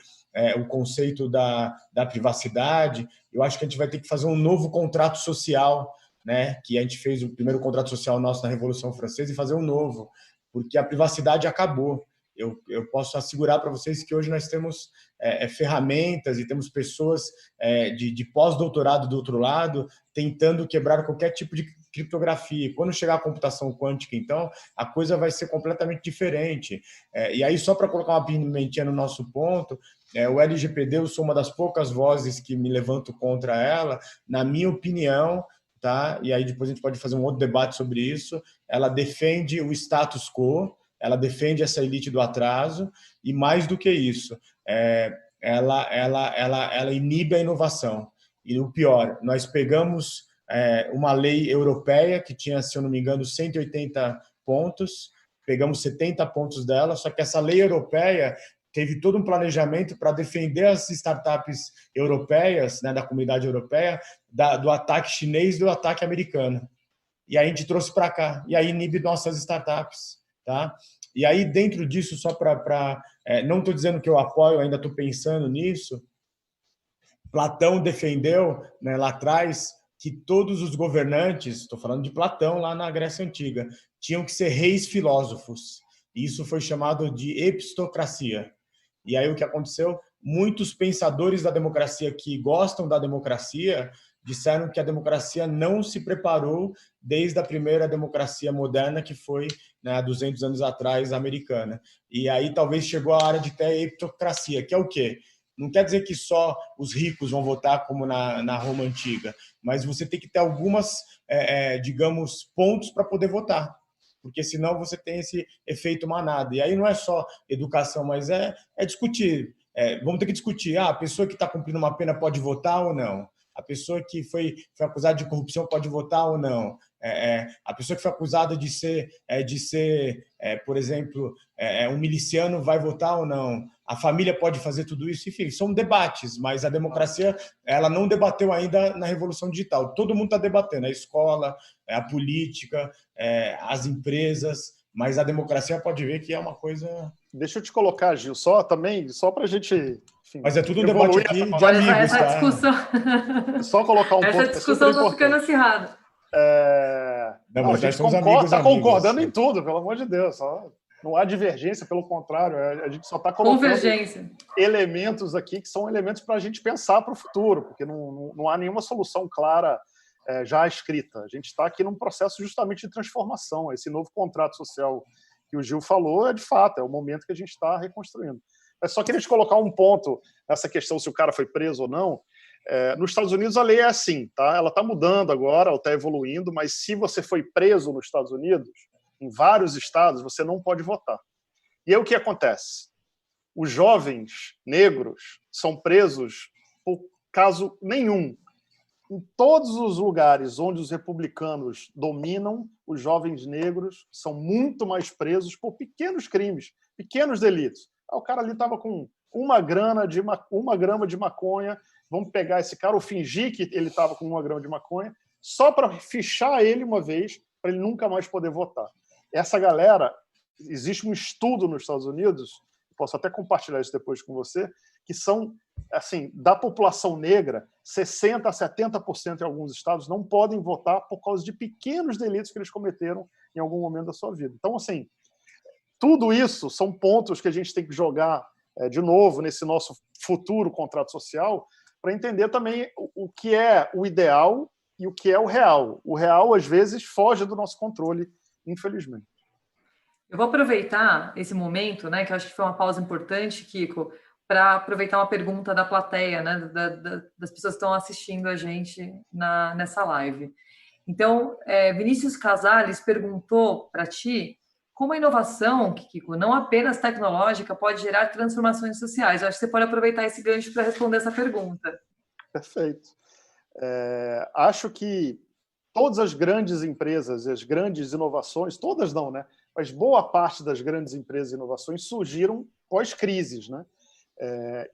o conceito da privacidade, eu acho que a gente vai ter que fazer um novo contrato social, né? Que a gente fez o primeiro contrato social nosso na Revolução Francesa, e fazer um novo, porque a privacidade acabou. Eu posso assegurar para vocês que hoje nós temos ferramentas e temos pessoas de pós-doutorado do outro lado tentando quebrar qualquer tipo de criptografia. Quando chegar a computação quântica, então, a coisa vai ser completamente diferente. E aí, só para colocar uma pimentinha no nosso ponto, o LGPD, eu sou uma das poucas vozes que me levanto contra ela. Na minha opinião, tá? E aí depois a gente pode fazer um outro debate sobre isso, ela defende o status quo, ela defende essa elite do atraso, e mais do que isso, ela inibe a inovação. E o pior, nós pegamos uma lei europeia que tinha, se eu não me engano, 180 pontos, pegamos 70 pontos dela, só que essa lei europeia teve todo um planejamento para defender as startups europeias, né, da comunidade europeia, do ataque chinês e do ataque americano. E aí a gente trouxe para cá, e aí inibe nossas startups, tá? E aí, dentro disso, só para... não estou dizendo que eu apoio, ainda estou pensando nisso. Platão defendeu, né, lá atrás, que todos os governantes, estou falando de Platão lá na Grécia Antiga, tinham que ser reis filósofos. Isso foi chamado de epistocracia. E aí o que aconteceu? Muitos pensadores da democracia que gostam da democracia disseram que a democracia não se preparou desde a primeira democracia moderna, que foi, né, há 200 anos atrás, americana. E aí talvez chegou a hora de ter a epistocracia, que é o quê? Não quer dizer que só os ricos vão votar como na Roma Antiga, mas você tem que ter algumas, digamos, pontos para poder votar, porque senão você tem esse efeito manada. E aí não é só educação, mas é discutir. Vamos ter que discutir. A pessoa que está cumprindo uma pena pode votar ou não? A pessoa que foi acusada de corrupção pode votar ou não? A pessoa que foi acusada de ser por exemplo, um miliciano vai votar ou não? A família pode fazer tudo isso? Enfim, são debates, mas a democracia ela não debateu ainda na Revolução Digital. Todo mundo está debatendo, a escola, a política, as empresas, mas a democracia pode ver que é uma coisa... Deixa eu te colocar, Gil, só para a gente... Enfim, mas é tudo um debate aqui de amigos, essa discussão... Só colocar um essa ponto discussão está ficando acirrada. Não, a gente está concordando em tudo, pelo amor de Deus. Não há divergência, pelo contrário, a gente só está colocando elementos aqui que são elementos para a gente pensar para o futuro, porque não há nenhuma solução clara já escrita. A gente está aqui num processo justamente de transformação. Esse novo contrato social que o Gil falou de fato, é o momento que a gente está reconstruindo. Mas só queria te colocar um ponto nessa questão se o cara foi preso ou não. Nos Estados Unidos a lei é assim, tá? Ela está mudando agora, ela está evoluindo, mas se você foi preso nos Estados Unidos, em vários estados, você não pode votar. E aí o que acontece? Os jovens negros são presos por caso nenhum. Em todos os lugares onde os republicanos dominam, os jovens negros são muito mais presos por pequenos crimes, pequenos delitos. O cara ali estava com uma grama de maconha, vamos pegar esse cara ou fingir que ele estava com 1 grama de maconha, só para fichar ele uma vez, para ele nunca mais poder votar. Essa galera, existe um estudo nos Estados Unidos, posso até compartilhar isso depois com você, que são, assim, da população negra, 60% a 70% em alguns estados não podem votar por causa de pequenos delitos que eles cometeram em algum momento da sua vida. Então, assim, tudo isso são pontos que a gente tem que jogar de novo nesse nosso futuro contrato social para entender também o que é o ideal e o que é o real. O real, às vezes, foge do nosso controle, infelizmente. Eu vou aproveitar esse momento, né, que eu acho que foi uma pausa importante, Kiko, para aproveitar uma pergunta da plateia, né, das pessoas que estão assistindo a gente nessa live. Então, Vinícius Casales perguntou para ti como a inovação, Kiko, não apenas tecnológica, pode gerar transformações sociais. Eu acho que você pode aproveitar esse gancho para responder essa pergunta. Perfeito. Acho que todas as grandes empresas, as grandes inovações, todas não, né? Mas boa parte das grandes empresas e inovações surgiram pós-crises, né?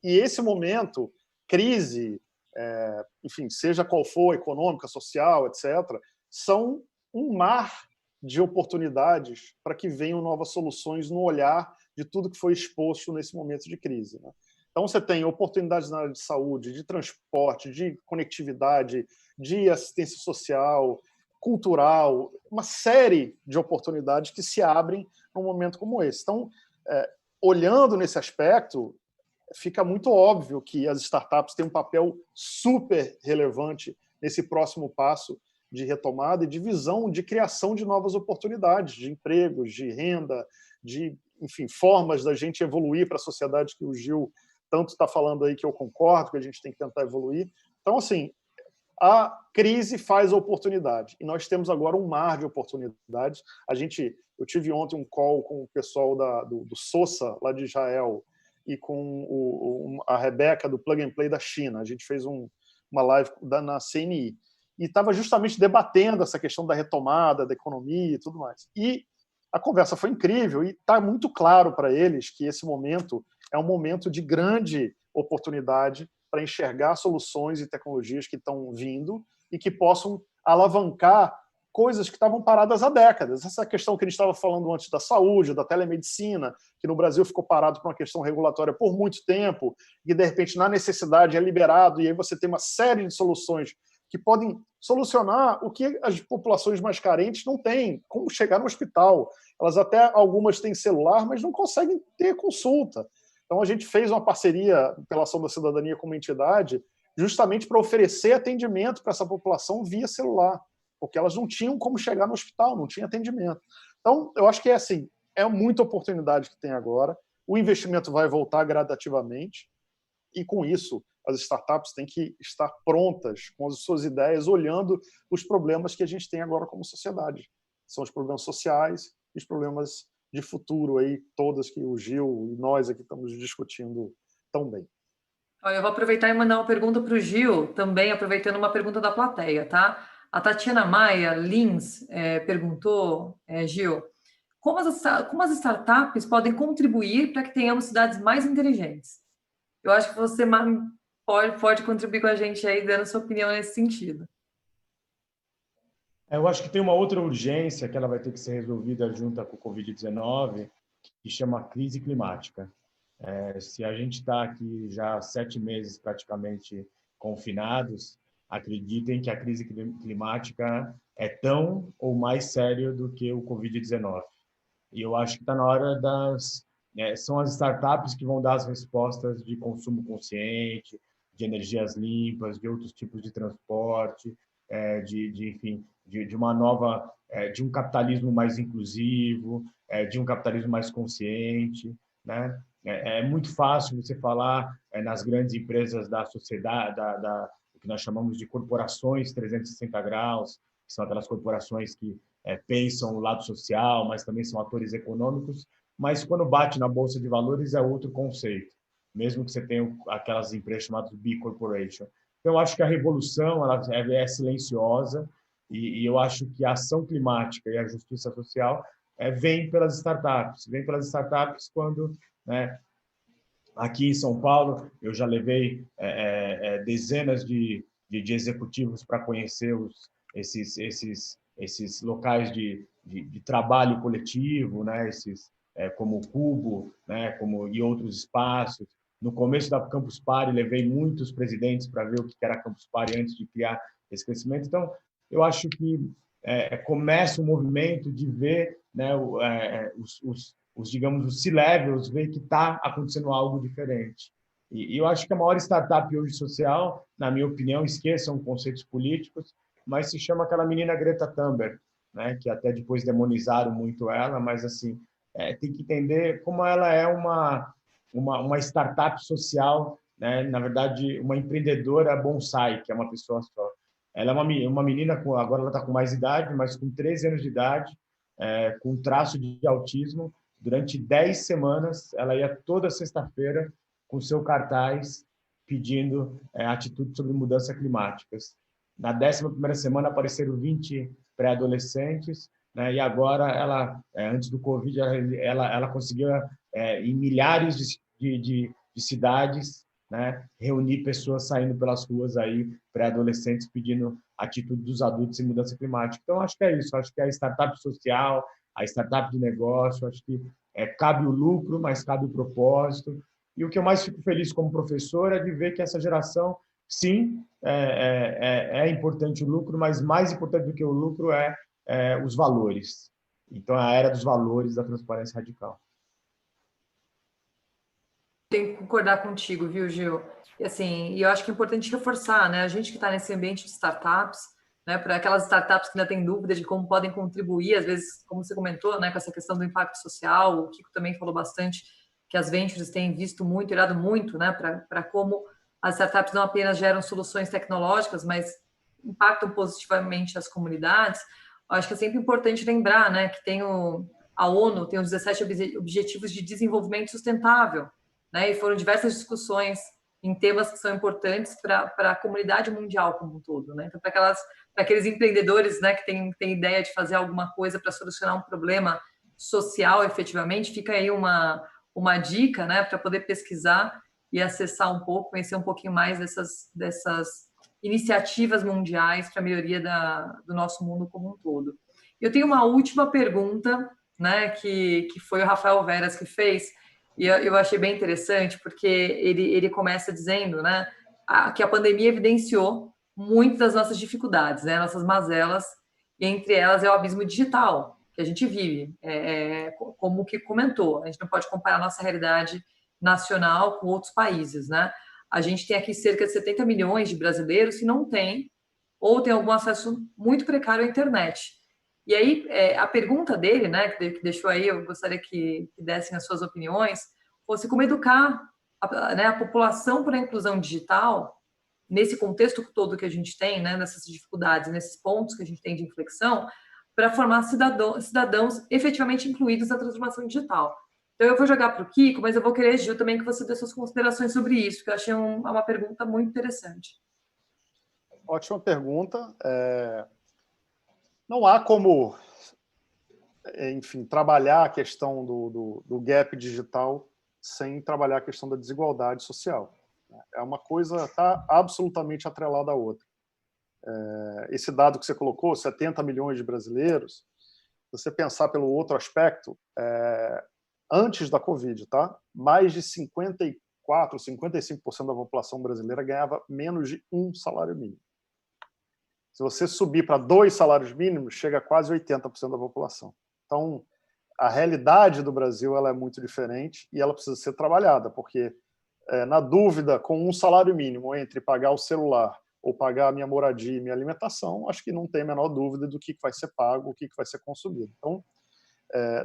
E esse momento, crise, enfim, seja qual for, econômica, social, etc., são um mar de oportunidades para que venham novas soluções no olhar de tudo que foi exposto nesse momento de crise, né? Então, você tem oportunidades na área de saúde, de transporte, de conectividade, de assistência social, cultural, uma série de oportunidades que se abrem num momento como esse. Então, olhando nesse aspecto, fica muito óbvio que as startups têm um papel super relevante nesse próximo passo de retomada e de visão de criação de novas oportunidades, de empregos, de renda, de, enfim, formas da gente evoluir para a sociedade que o Gil tanto está falando aí, que eu concordo, que a gente tem que tentar evoluir. Então, assim, a crise faz a oportunidade. E nós temos agora um mar de oportunidades. Eu tive ontem um call com o pessoal do Sosa, lá de Israel, e com a Rebeca, do Plug and Play da China. A gente fez uma live na CNI. E estava justamente debatendo essa questão da retomada, da economia e tudo mais. E a conversa foi incrível e está muito claro para eles que esse momento é um momento de grande oportunidade para enxergar soluções e tecnologias que estão vindo e que possam alavancar coisas que estavam paradas há décadas. Essa questão que a gente estava falando antes da saúde, da telemedicina, que no Brasil ficou parado por uma questão regulatória por muito tempo, e de repente, na necessidade, é liberado, e aí você tem uma série de soluções que podem solucionar o que as populações mais carentes não têm, como chegar no hospital. Elas até, algumas têm celular, mas não conseguem ter consulta. Então, a gente fez uma parceria pela Ação da Cidadania com uma entidade justamente para oferecer atendimento para essa população via celular, porque elas não tinham como chegar no hospital, não tinha atendimento. Então, eu acho que é muita oportunidade que tem agora, o investimento vai voltar gradativamente, e com isso, as startups têm que estar prontas com as suas ideias, olhando os problemas que a gente tem agora como sociedade. São os problemas sociais e os problemas de futuro, aí, todas que o Gil e nós aqui estamos discutindo tão bem. Olha, eu vou aproveitar e mandar uma pergunta para o Gil, também aproveitando uma pergunta da plateia, tá? A Tatiana Maia Lins perguntou, Gil, como as startups podem contribuir para que tenhamos cidades mais inteligentes? Eu acho que você pode contribuir com a gente aí, dando sua opinião nesse sentido. Eu acho que tem uma outra urgência que ela vai ter que ser resolvida junto com o Covid-19, que chama crise climática. Se a gente está aqui já há 7 meses praticamente confinados, acreditem que a crise climática é tão ou mais séria do que o Covid-19. E eu acho que está na hora são as startups que vão dar as respostas de consumo consciente, de energias limpas, de outros tipos de transporte, enfim, de uma nova, de um capitalismo mais inclusivo, de um capitalismo mais consciente, né? É muito fácil você falar nas grandes empresas da sociedade, o que nós chamamos de corporações 360 graus, que são aquelas corporações que pensam o lado social, mas também são atores econômicos, mas quando bate na Bolsa de Valores é outro conceito, mesmo que você tenha aquelas empresas chamadas B Corporation. Então, eu acho que a revolução ela é silenciosa e eu acho que a ação climática e a justiça social vem pelas startups quando, né, Aqui em São Paulo, eu já levei dezenas de executivos para conhecer esses locais de trabalho coletivo, né? Como o Cubo, né? E outros espaços. No começo da Campus Party, levei muitos presidentes para ver o que era a Campus Party antes de criar esse crescimento. Então, eu acho que começa um movimento de ver, né, digamos, os C-levels, ver que está acontecendo algo diferente. E eu acho que a maior startup hoje social, na minha opinião, esqueçam conceitos políticos, mas se chama aquela menina Greta Thunberg, né, que até depois demonizaram muito ela, mas assim, tem que entender como ela é uma startup social, né, na verdade, uma empreendedora bonsai, que é uma pessoa só. Ela é uma menina, agora ela está com mais idade, mas com 13 anos de idade, com traço de autismo. Durante 10 semanas, ela ia toda sexta-feira com seu cartaz pedindo atitude sobre mudanças climáticas. Na 11ª semana, apareceram 20 pré-adolescentes, né? E agora, antes do Covid, ela conseguia, em milhares de cidades, né, reunir pessoas saindo pelas ruas aí, pré-adolescentes, pedindo atitude dos adultos em mudança climática. Então, acho que é isso. Acho que a startup social, a startup de negócio, acho que cabe o lucro, mas cabe o propósito. E o que eu mais fico feliz como professor é de ver que essa geração, sim, é importante o lucro, mas mais importante do que o lucro é os valores. Então, é a era dos valores da transparência radical. Tenho que concordar contigo, viu, Gil? E assim, eu acho que é importante reforçar, né? A gente que está nesse ambiente de startups, né? Para aquelas startups que ainda têm dúvida de como podem contribuir, às vezes, como você comentou, né? Com essa questão do impacto social, o Kiko também falou bastante que as ventures têm visto muito, irado muito, né? Para como as startups não apenas geram soluções tecnológicas, mas impactam positivamente as comunidades. Eu acho que é sempre importante lembrar, né? Que a ONU tem os 17 Objetivos de Desenvolvimento Sustentável, né? E foram diversas discussões em temas que são importantes para a comunidade mundial como um todo, né? Então, para aqueles empreendedores, né, que têm ideia de fazer alguma coisa para solucionar um problema social, efetivamente, fica aí uma dica, né, para poder pesquisar e acessar um pouco, conhecer um pouquinho mais dessas iniciativas mundiais para a melhoria do nosso mundo como um todo. Eu tenho uma última pergunta, né, que foi o Rafael Veras que fez, e eu achei bem interessante, porque ele começa dizendo, né, que a pandemia evidenciou muitas das nossas dificuldades, né, nossas mazelas, e entre elas é o abismo digital que a gente vive. Como que comentou, a gente não pode comparar a nossa realidade nacional com outros países, né? A gente tem aqui cerca de 70 milhões de brasileiros que não têm ou tem algum acesso muito precário à internet. E aí, a pergunta dele, né, que deixou aí, eu gostaria que dessem as suas opiniões, fosse como educar a população para a inclusão digital, nesse contexto todo que a gente tem, né, nessas dificuldades, nesses pontos que a gente tem de inflexão, para formar cidadãos efetivamente incluídos na transformação digital. Então, eu vou jogar para o Kiko, mas eu vou querer, Gil, também que você dê suas considerações sobre isso, que eu achei uma pergunta muito interessante. Ótima pergunta. Não há como, enfim, trabalhar a questão do gap digital sem trabalhar a questão da desigualdade social. É uma coisa está absolutamente atrelada à outra. Esse dado que você colocou, 70 milhões de brasileiros, se você pensar pelo outro aspecto, antes da Covid, tá? Mais de 54, 55% da população brasileira ganhava menos de um salário mínimo. Se você subir para 2 salários mínimos, chega a quase 80% da população. Então, a realidade do Brasil ela é muito diferente e ela precisa ser trabalhada, porque, na dúvida, com um salário mínimo entre pagar o celular ou pagar a minha moradia e minha alimentação, acho que não tem a menor dúvida do que vai ser pago, o que vai ser consumido. Então,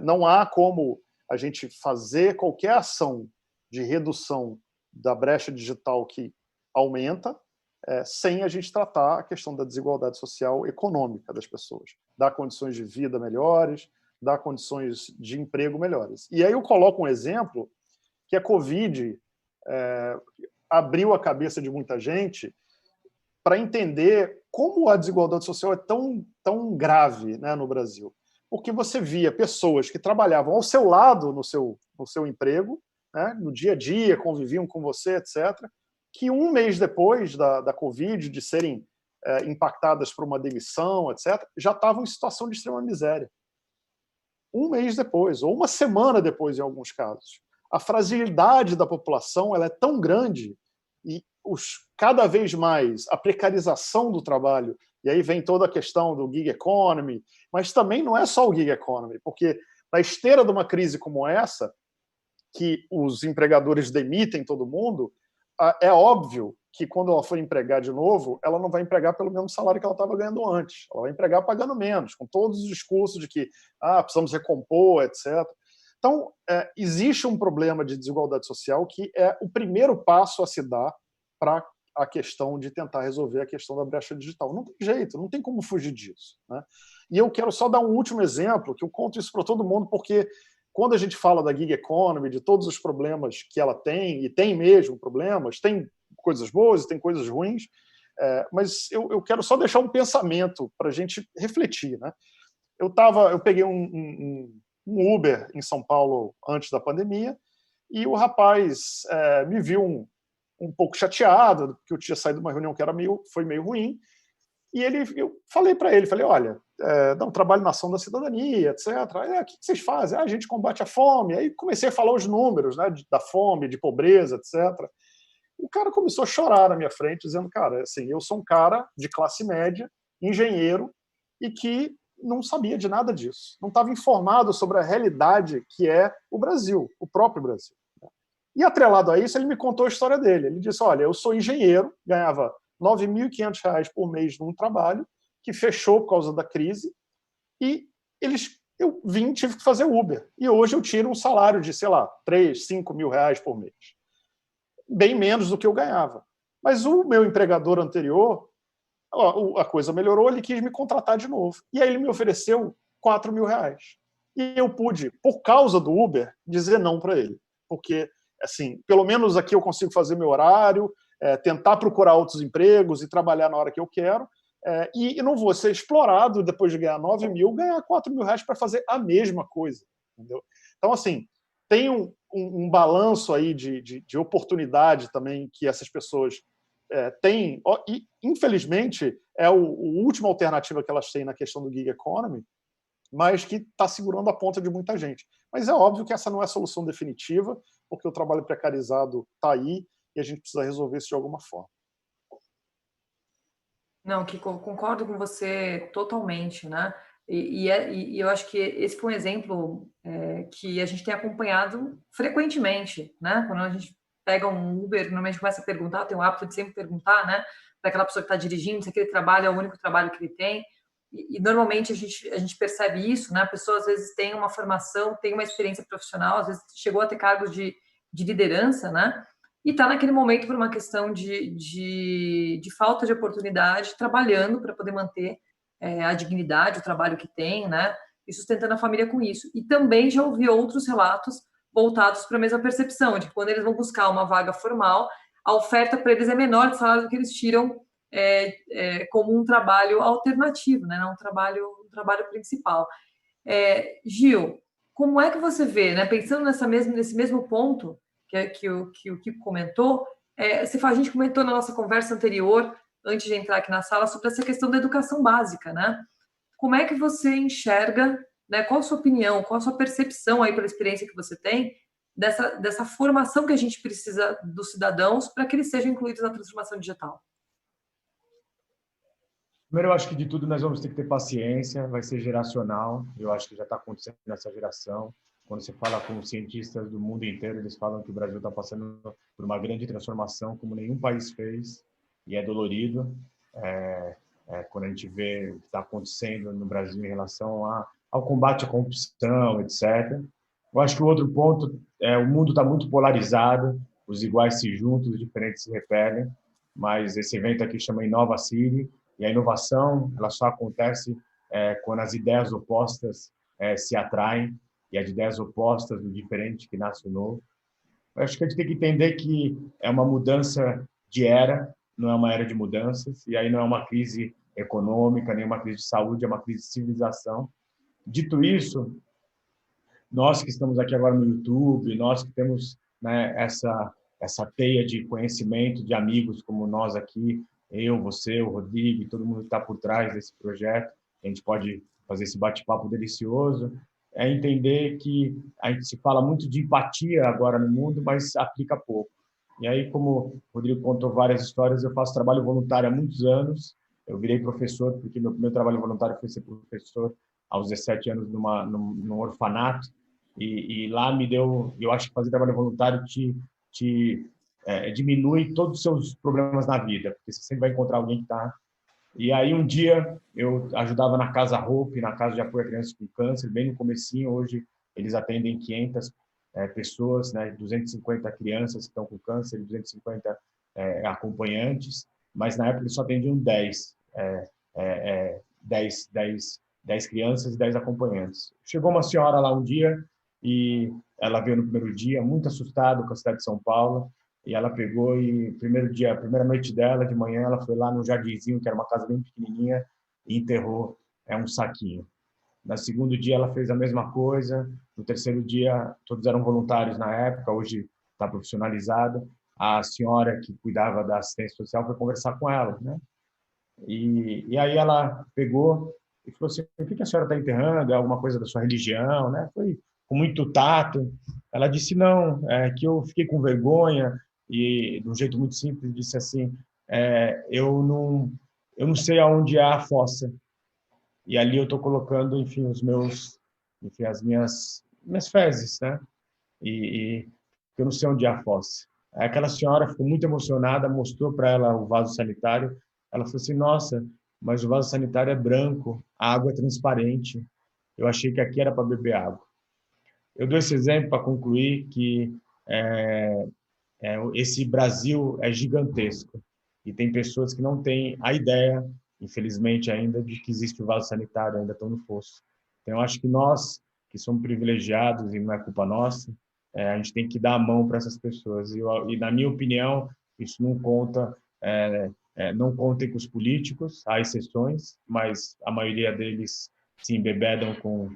não há como a gente fazer qualquer ação de redução da brecha digital que aumenta, sem a gente tratar a questão da desigualdade social econômica das pessoas, dar condições de vida melhores, dar condições de emprego melhores. E aí eu coloco um exemplo que a Covid abriu a cabeça de muita gente para entender como a desigualdade social é tão grave, né, no Brasil. Porque você via pessoas que trabalhavam ao seu lado no seu emprego, né, no dia a dia, conviviam com você, etc., que um mês depois da Covid, de serem impactadas por uma demissão, etc., já estavam em situação de extrema miséria. Um mês depois, ou uma semana depois, em alguns casos. A fragilidade da população ela é tão grande e cada vez mais a precarização do trabalho, e aí vem toda a questão do gig economy, mas também não é só o gig economy, porque na esteira de uma crise como essa, que os empregadores demitem todo mundo, é óbvio que quando ela for empregar de novo, ela não vai empregar pelo mesmo salário que ela estava ganhando antes. Ela vai empregar pagando menos, com todos os discursos de que precisamos recompor, etc. Então, existe um problema de desigualdade social que é o primeiro passo a se dar para a questão de tentar resolver a questão da brecha digital. Não tem jeito, não tem como fugir disso, né? E eu quero só dar um último exemplo, que eu conto isso para todo mundo, porque quando a gente fala da gig economy, de todos os problemas que ela tem, e tem mesmo problemas, tem coisas boas e tem coisas ruins, mas eu quero só deixar um pensamento para a gente refletir, né? Eu peguei um Uber em São Paulo antes da pandemia e o rapaz me viu um pouco chateado, porque eu tinha saído de uma reunião que foi meio ruim, e eu falei para ele, olha, dá um trabalho na ação da cidadania, etc. O que vocês fazem? A gente combate a fome. Aí comecei a falar os números, né, da fome, de pobreza, etc. O cara começou a chorar na minha frente, dizendo, cara, assim, eu sou um cara de classe média, engenheiro, e que não sabia de nada disso. Não estava informado sobre a realidade que é o Brasil, o próprio Brasil. E atrelado a isso, ele me contou a história dele. Ele disse, olha, eu sou engenheiro, ganhava R$ 9.500 por mês num trabalho, que fechou por causa da crise, e eu tive que fazer Uber. E hoje eu tiro um salário de, sei lá, 3, 5 mil reais por mês. Bem menos do que eu ganhava. Mas o meu empregador anterior, a coisa melhorou, ele quis me contratar de novo. E aí ele me ofereceu 4 mil reais. E eu pude, por causa do Uber, dizer não para ele. Porque, assim, pelo menos aqui eu consigo fazer meu horário, tentar procurar outros empregos e trabalhar na hora que eu quero, e não vou ser explorado, depois de ganhar 9 mil, ganhar 4 mil reais para fazer a mesma coisa. Entendeu? Então, assim, tem um balanço aí de oportunidade também que essas pessoas têm, e infelizmente é a última alternativa que elas têm na questão do gig economy, mas que está segurando a ponta de muita gente. Mas é óbvio que essa não é a solução definitiva, porque o trabalho precarizado está aí e a gente precisa resolver isso de alguma forma. Não, Kiko, concordo com você totalmente, né? E eu acho que esse foi um exemplo que a gente tem acompanhado frequentemente, né? Quando a gente pega um Uber, normalmente começa a perguntar, tem o hábito de sempre perguntar, né? Para aquela pessoa que está dirigindo, se aquele trabalho é o único trabalho que ele tem. E normalmente a gente percebe isso, né? A pessoa às vezes tem uma formação, tem uma experiência profissional, às vezes chegou a ter cargos de liderança, né? E está naquele momento por uma questão de falta de oportunidade, trabalhando para poder manter a dignidade, o trabalho que tem, né? E sustentando a família com isso. E também já ouvi outros relatos voltados para a mesma percepção, de que quando eles vão buscar uma vaga formal, a oferta para eles é menor de salário do que eles tiram como um trabalho alternativo, né? Não um trabalho principal. Gil, como é que você vê, né? Pensando nesse mesmo ponto que o Kiko comentou, a gente comentou na nossa conversa anterior, antes de entrar aqui na sala, sobre essa questão da educação básica, né? Como é que você enxerga, né? Qual a sua opinião, qual a sua percepção aí pela experiência que você tem dessa formação que a gente precisa dos cidadãos para que eles sejam incluídos na transformação digital? Primeiro, eu acho que de tudo nós vamos ter que ter paciência, vai ser geracional, eu acho que já está acontecendo nessa geração. Quando você fala com cientistas do mundo inteiro, eles falam que o Brasil está passando por uma grande transformação como nenhum país fez, e é dolorido quando a gente vê o que está acontecendo no Brasil em relação ao combate à corrupção, etc. Eu acho que o outro ponto o mundo está muito polarizado, os iguais se juntam, os diferentes se repelem, mas esse evento aqui chama Inova City, e a inovação ela só acontece quando as ideias opostas se atraem, e as ideias opostas do diferente que nasce o novo. Eu acho que a gente tem que entender que é uma mudança de era, não é uma era de mudanças, e aí não é uma crise econômica, nem uma crise de saúde, é uma crise de civilização. Dito isso, nós que estamos aqui agora no YouTube, nós que temos né, essa teia de conhecimento de amigos como nós aqui, eu, você, o Rodrigo, todo mundo que está por trás desse projeto, a gente pode fazer esse bate-papo delicioso, é entender que a gente se fala muito de empatia agora no mundo, mas aplica pouco. E aí, como o Rodrigo contou várias histórias, eu faço trabalho voluntário há muitos anos, eu virei professor, porque meu primeiro trabalho voluntário foi ser professor aos 17 anos num orfanato, e lá me deu, eu acho que fazer trabalho voluntário diminui todos os seus problemas na vida, porque você sempre vai encontrar alguém que está. E aí um dia eu ajudava na Casa Hope, na Casa de Apoio a Crianças com Câncer, bem no comecinho. Hoje eles atendem 500 pessoas, né, 250 crianças que estão com câncer, 250 acompanhantes, mas na época eles só atendiam 10 crianças e 10 acompanhantes. Chegou uma senhora lá um dia e ela veio no primeiro dia, muito assustada com a cidade de São Paulo, e ela pegou e primeira noite dela, de manhã, ela foi lá no jardinzinho, que era uma casa bem pequenininha, e enterrou um saquinho. No segundo dia, ela fez a mesma coisa. No terceiro dia, todos eram voluntários na época, hoje está profissionalizada. A senhora que cuidava da assistência social foi conversar com ela, né? E aí ela pegou e falou assim: o que a senhora está enterrando? É alguma coisa da sua religião, né? Foi com muito tato. Ela disse: não, que eu fiquei com vergonha, e de um jeito muito simples disse assim: eu não sei aonde há a fossa, e ali eu estou colocando, enfim, as minhas fezes, né? E eu não sei onde há a fossa. Aí aquela senhora ficou muito emocionada, mostrou para ela o vaso sanitário. Ela falou assim: nossa, mas o vaso sanitário é branco, a água é transparente. Eu achei que aqui era para beber água. Eu dou esse exemplo para concluir que esse Brasil é gigantesco e tem pessoas que não têm a ideia, infelizmente ainda, de que existe o vaso sanitário, ainda estão no fosso. Então, eu acho que nós, que somos privilegiados e não é culpa nossa, a gente tem que dar a mão para essas pessoas. E, na minha opinião, isso não conta, não contem com os políticos, há exceções, mas a maioria deles se embebedam com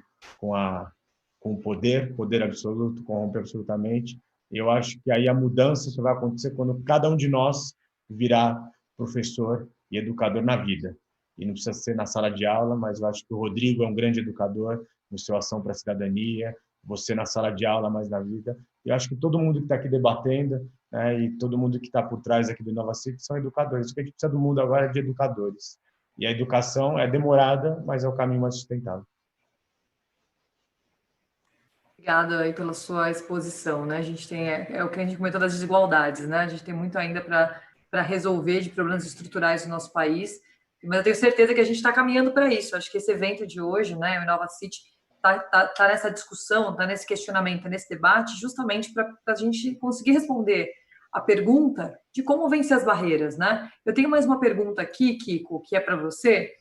o poder absoluto, corrompe absolutamente. Eu acho que aí a mudança só vai acontecer quando cada um de nós virar professor e educador na vida. E não precisa ser na sala de aula, mas eu acho que o Rodrigo é um grande educador no seu Ação para a Cidadania, você na sala de aula, mas na vida. Eu acho que todo mundo que está aqui debatendo, né, e todo mundo que está por trás aqui do InovaCity são educadores. O que a gente precisa do mundo agora é de educadores. E a educação é demorada, mas é o caminho mais sustentável. Obrigada aí pela sua exposição, né? A gente tem, o que a gente comentou das desigualdades, né? A gente tem muito ainda para resolver de problemas estruturais do nosso país, mas eu tenho certeza que a gente está caminhando para isso. Acho que esse evento de hoje, né, o InovaCity, está nessa discussão, está nesse questionamento, nesse debate, justamente para a gente conseguir responder a pergunta de como vencer as barreiras, né? Eu tenho mais uma pergunta aqui, Kiko, que é para você.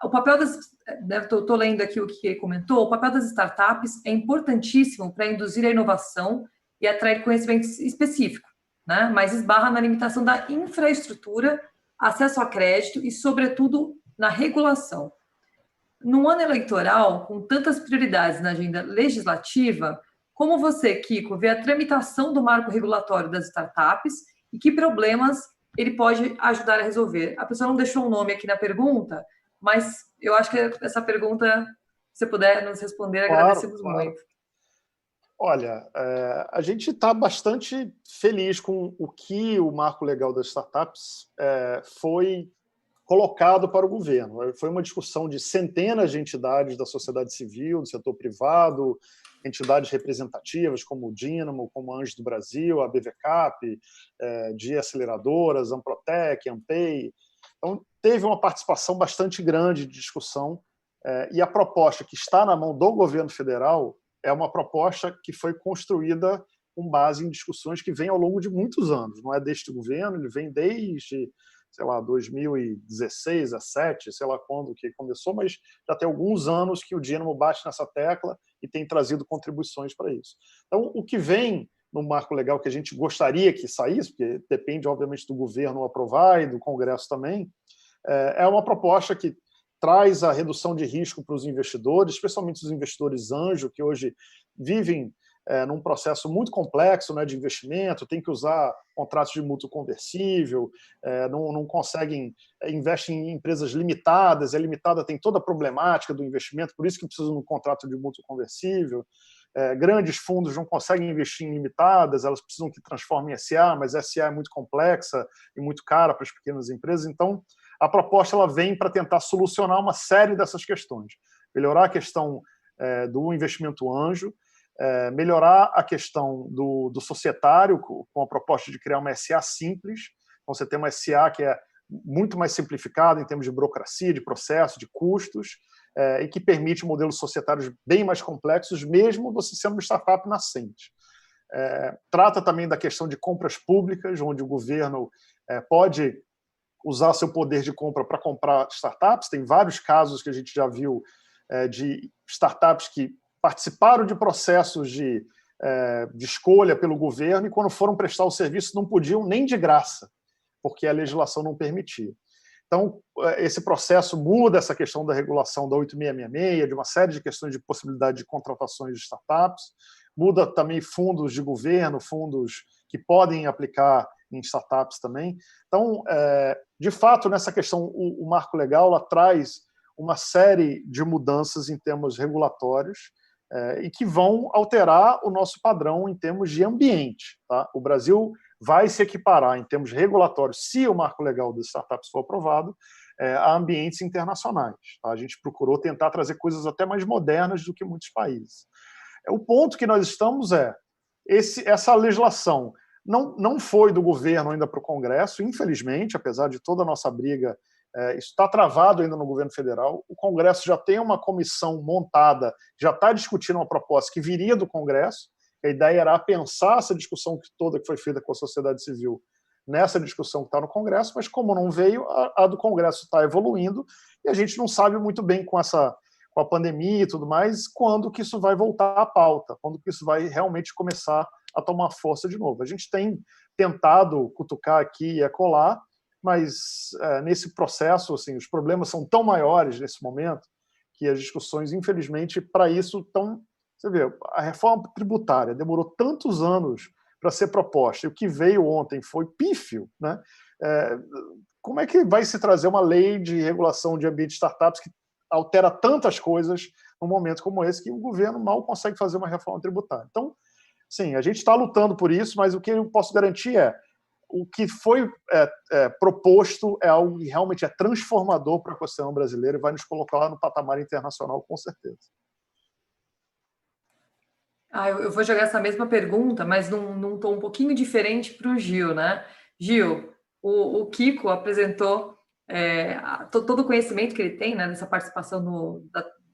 O papel das... Estou lendo aqui o que ele comentou. O papel das startups é importantíssimo para induzir a inovação e atrair conhecimento específico, né? Mas esbarra na limitação da infraestrutura, acesso a crédito e, sobretudo, na regulação. Num ano eleitoral, com tantas prioridades na agenda legislativa, como você, Kiko, vê a tramitação do marco regulatório das startups e que problemas ele pode ajudar a resolver? A pessoa não deixou um nome aqui na pergunta, mas eu acho que essa pergunta, se você puder nos responder, claro, agradecemos claro. muito. Olha, a gente está bastante feliz com o que o marco legal das startups foi colocado para o governo. Foi uma discussão de centenas de entidades da sociedade civil, do setor privado, entidades representativas como o Dínamo, como a Anjos do Brasil, a BVCap, de aceleradoras, Amprotec, Ampay. Então, teve uma participação bastante grande de discussão, e a proposta que está na mão do governo federal é uma proposta que foi construída com base em discussões que vêm ao longo de muitos anos. Não é deste governo, ele vem desde, sei lá, 2016, 2017, sei lá quando que começou, mas já tem alguns anos que o Dínamo bate nessa tecla e tem trazido contribuições para isso. Então, o que vem no marco legal que a gente gostaria que saísse, porque depende, obviamente, do governo aprovar e do Congresso também, é uma proposta que traz a redução de risco para os investidores, especialmente os investidores anjo, que hoje vivem num processo muito complexo, né, de investimento, tem que usar contratos de mútuo conversível, não conseguem, investem em empresas limitadas, limitada tem toda a problemática do investimento, por isso que precisa de um contrato de mútuo conversível. Grandes fundos não conseguem investir em limitadas, elas precisam que transformem em SA, mas SA é muito complexa e muito cara para as pequenas empresas. Então, a proposta ela vem para tentar solucionar uma série dessas questões. Melhorar a questão do investimento anjo, melhorar a questão do societário, com a proposta de criar uma SA simples. Então, você tem uma SA que é muito mais simplificada em termos de burocracia, de processo, de custos, e que permite modelos societários bem mais complexos, mesmo você sendo uma startup nascente. Trata também da questão de compras públicas, onde o governo pode usar seu poder de compra para comprar startups. Tem vários casos que a gente já viu de startups que participaram de processos de escolha pelo governo e, quando foram prestar o serviço, não podiam nem de graça, porque a legislação não permitia. Então, esse processo muda essa questão da regulação da 8666, de uma série de questões de possibilidade de contratações de startups, muda também fundos de governo, fundos que podem aplicar em startups também. Então, de fato, nessa questão, o marco legal ela traz uma série de mudanças em termos regulatórios e que vão alterar o nosso padrão em termos de ambiente. Tá? O Brasil vai se equiparar em termos regulatórios, se o marco legal das startups for aprovado, a ambientes internacionais. Tá? A gente procurou tentar trazer coisas até mais modernas do que muitos países. O ponto que nós estamos essa legislação não foi do governo ainda para o Congresso, infelizmente, apesar de toda a nossa briga, isso está travado ainda no governo federal. O Congresso já tem uma comissão montada, já está discutindo uma proposta que viria do Congresso. A ideia era pensar essa discussão toda que foi feita com a sociedade civil nessa discussão que está no Congresso, mas como não veio, a do Congresso está evoluindo e a gente não sabe muito bem com a pandemia e tudo mais, quando que isso vai voltar à pauta, quando que isso vai realmente começar a tomar força de novo. A gente tem tentado cutucar aqui e acolá, mas nesse processo, assim, os problemas são tão maiores nesse momento que as discussões, infelizmente, para isso estão... Você vê, a reforma tributária demorou tantos anos para ser proposta, e o que veio ontem foi pífio, né? Como é que vai se trazer uma lei de regulação de ambiente de startups que altera tantas coisas num momento como esse, que o governo mal consegue fazer uma reforma tributária? Então, sim, a gente está lutando por isso, mas o que eu posso garantir o que foi proposto é algo que realmente é transformador para o ecossistema brasileiro e vai nos colocar lá no patamar internacional, com certeza. Eu vou jogar essa mesma pergunta, mas num tom um pouquinho diferente para o Gil, né? Gil, o Kiko apresentou todo o conhecimento que ele tem, né, dessa participação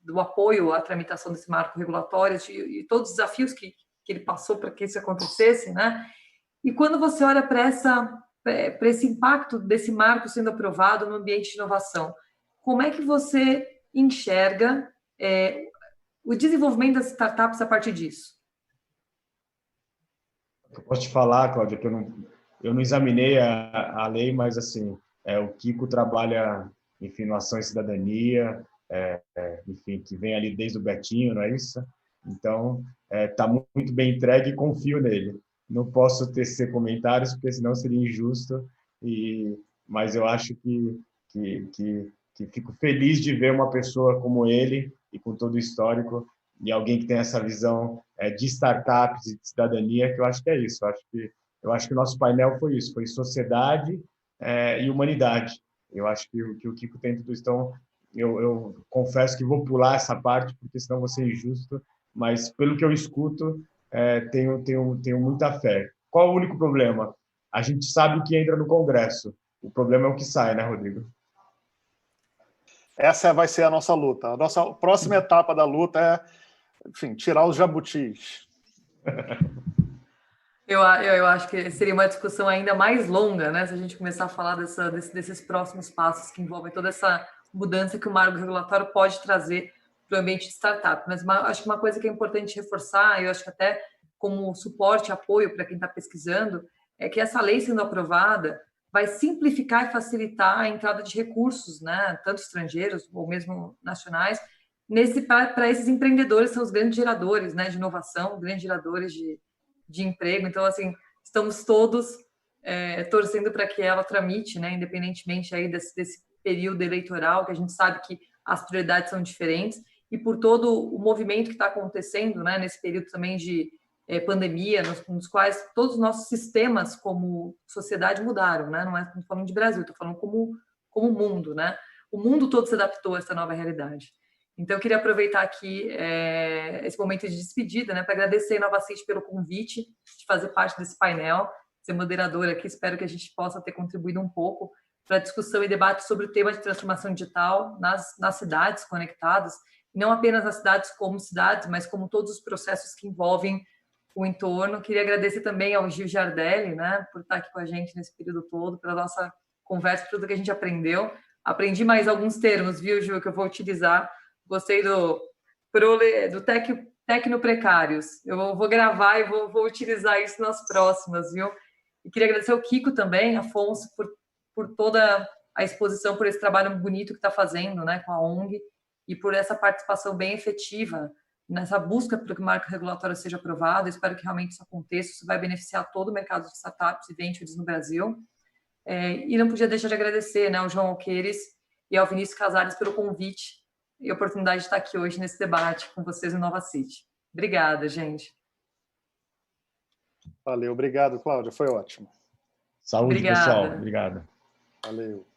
do apoio à tramitação desse marco regulatório e todos os desafios que ele passou para que isso acontecesse, né? E quando você olha para esse impacto desse marco sendo aprovado no ambiente de inovação, como é que você enxerga o desenvolvimento das startups a partir disso? Eu posso te falar, Cláudia, que eu não examinei a lei, mas assim, o Kiko trabalha, enfim, no Ação e Cidadania, enfim, que vem ali desde o Betinho, não é isso? Então, está muito bem entregue e confio nele. Não posso tecer comentários, porque senão seria injusto, mas eu acho que fico feliz de ver uma pessoa como ele, e com todo o histórico, e alguém que tem essa visão de startups e de cidadania, que eu acho que é isso. Eu acho que o nosso painel foi isso, foi sociedade e humanidade. Eu acho que o Kiko tem tudo isso. Então, eu confesso que vou pular essa parte, porque senão vou ser injusto, mas pelo que eu escuto, tenho muita fé. Qual o único problema? A gente sabe o que entra no Congresso. O problema é o que sai, né, Rodrigo? Essa vai ser a nossa luta. A nossa próxima etapa da luta enfim, tirar os jabutis. Eu acho que seria uma discussão ainda mais longa, né? Se a gente começar a falar desses próximos passos que envolvem toda essa mudança que o marco regulatório pode trazer para o ambiente de startup. Mas acho que uma coisa que é importante reforçar, eu acho que até como suporte, apoio para quem está pesquisando, é que essa lei sendo aprovada vai simplificar e facilitar a entrada de recursos, né? Tanto estrangeiros ou mesmo nacionais, para esses empreendedores, são os grandes geradores, né, de inovação, grandes geradores de emprego. Então, assim, estamos todos torcendo para que ela tramite, né, independentemente aí desse período eleitoral, que a gente sabe que as prioridades são diferentes, e por todo o movimento que está acontecendo, né, nesse período também de pandemia, nos quais todos os nossos sistemas como sociedade mudaram, né? Não estou falando de Brasil, estou falando como mundo, né? O mundo todo se adaptou a essa nova realidade. Então, eu queria aproveitar aqui esse momento de despedida, né, para agradecer a InovaCity pelo convite de fazer parte desse painel, ser moderadora aqui. Espero que a gente possa ter contribuído um pouco para a discussão e debate sobre o tema de transformação digital nas cidades conectadas, e não apenas nas cidades como cidades, mas como todos os processos que envolvem o entorno. Queria agradecer também ao Gil Giardelli, né, por estar aqui com a gente nesse período todo, pela nossa conversa, por tudo que a gente aprendeu. Aprendi mais alguns termos, viu, Gil, que eu vou utilizar. Gostei do tecnoprecários. Eu vou gravar e vou utilizar isso nas próximas, viu? E queria agradecer ao Kiko também, Afonso, por toda a exposição, por esse trabalho bonito que está fazendo, né, com a ONG, e por essa participação bem efetiva nessa busca para que o marco regulatório seja aprovado. Eu espero que realmente isso aconteça. Isso vai beneficiar todo o mercado de startups e ventures no Brasil. E não podia deixar de agradecer, né, ao João Alqueires e ao Vinícius Casares pelo convite e a oportunidade de estar aqui hoje nesse debate com vocês no InovaCity. Obrigada, gente. Valeu, obrigado, Cláudia, foi ótimo. Saúde, Obrigada. pessoal. Obrigado. Valeu.